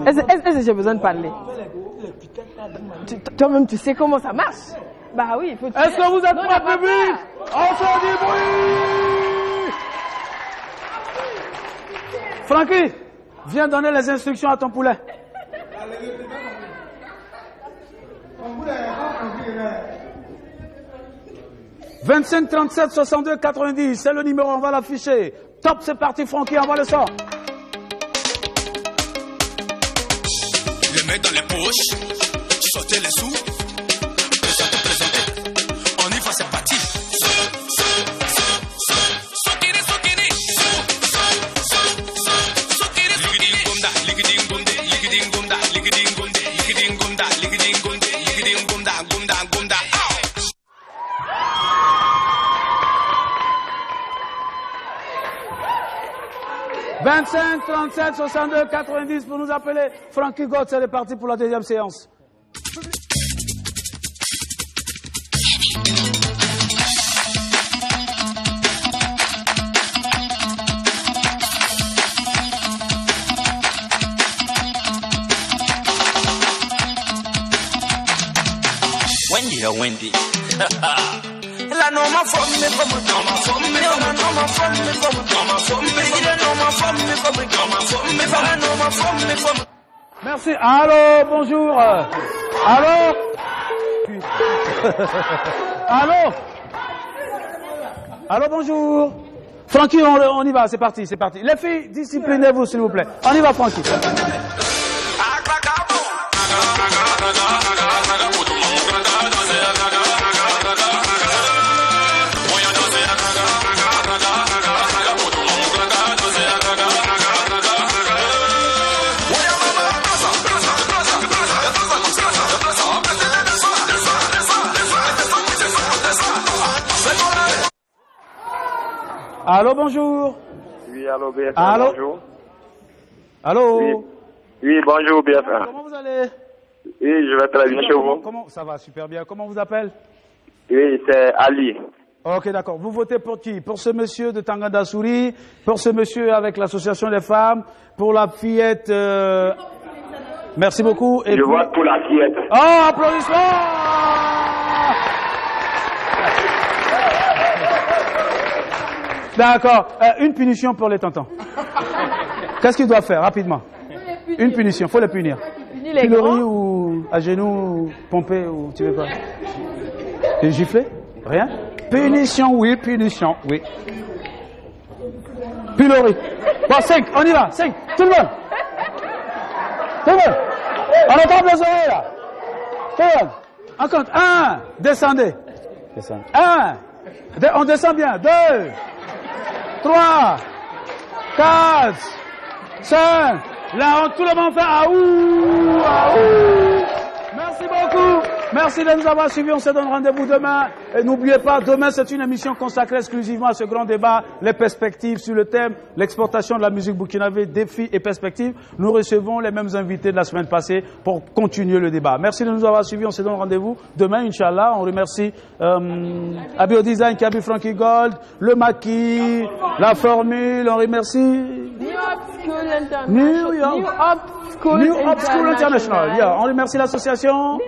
Est-ce que j'ai besoin de parler? Toi-même, tu sais comment ça marche. Bah oui, il faut... Est-ce que vous êtes prêts, public? On fait du bruit! Francky, viens donner les instructions à ton poulet. « 25 37 62 90, c'est le numéro, on va l'afficher. Top, c'est parti, Francky, envoie le son. Les mains dans les poches, sortez les sous, présentez. On y va, c'est parti. « 25 37 62 90 pour nous appeler. Francky God, c'est parti pour la deuxième séance. Wendy, oh Wendy. La no ma femme me comme no ma femme me comme no ma femme me comme no ma femme me la no ma femme me comme no ma femme me la no ma femme me comme. Merci. Allô, bonjour. Allô. Allô. Allô, bonjour. Francky, on y va, c'est parti, c'est parti. Les filles, disciplinez-vous s'il vous plaît. On y va, Francky. Allô, bonjour. Oui, allô, BF1, allô. Bonjour. Allô. Oui, bonjour, BF1. Comment vous allez? Oui, je vais très bien chez vous. Ça va super bien. Comment vous appelez? Oui, c'est Ali. Ok, d'accord. Vous votez pour qui? Pour ce monsieur de Tangandasouri, pour ce monsieur avec l'association des femmes, pour la fillette... Merci beaucoup. Et je vote pour la fillette. Oh, applaudissements! D'accord. Une punition pour les tontons. Qu'est-ce qu'ils doivent faire rapidement? Une punition, il faut les punir. Pilori ou à genoux, pomper ou tu veux quoi? Et gifler? Rien? Punition, oui, punition, oui. Pilori. Bon, 5, on y va, 5, tout le monde. Tout le monde. On entend les oreilles là. Tout le monde. On compte. 1, descendez. 1, on descend bien. 2, 3, 4, 5. Là, tout le monde fait aouh, aouh. Merci beaucoup. Merci de nous avoir suivis. On se donne rendez-vous demain. Et n'oubliez pas, demain, c'est une émission consacrée exclusivement à ce grand débat, les perspectives sur le thème, l'exportation de la musique burkinabé, défis et perspectives. Nous recevons les mêmes invités de la semaine passée pour continuer le débat. Merci de nous avoir suivis. On se donne rendez-vous demain, Inch'Allah. On remercie Abio Design qui a vu Francky Gold, le maquis, la formule. On remercie New York School International. Yeah. On remercie l'association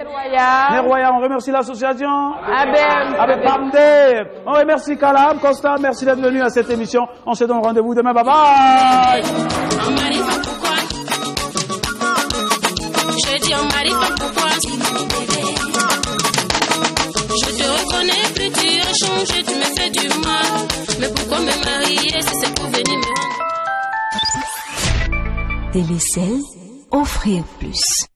Neroya. On remercie l'association Abem Bamde. On remercie Kalam Costa. Merci d'être venu à cette émission. On se donne rendez-vous demain. Bye bye. Je dis en mari pas pourquoi. Je te reconnais plus, tu as changé, tu me fais du mal. Mais pourquoi me marier si c'est pour venir me rendre? Télécel, offrir plus.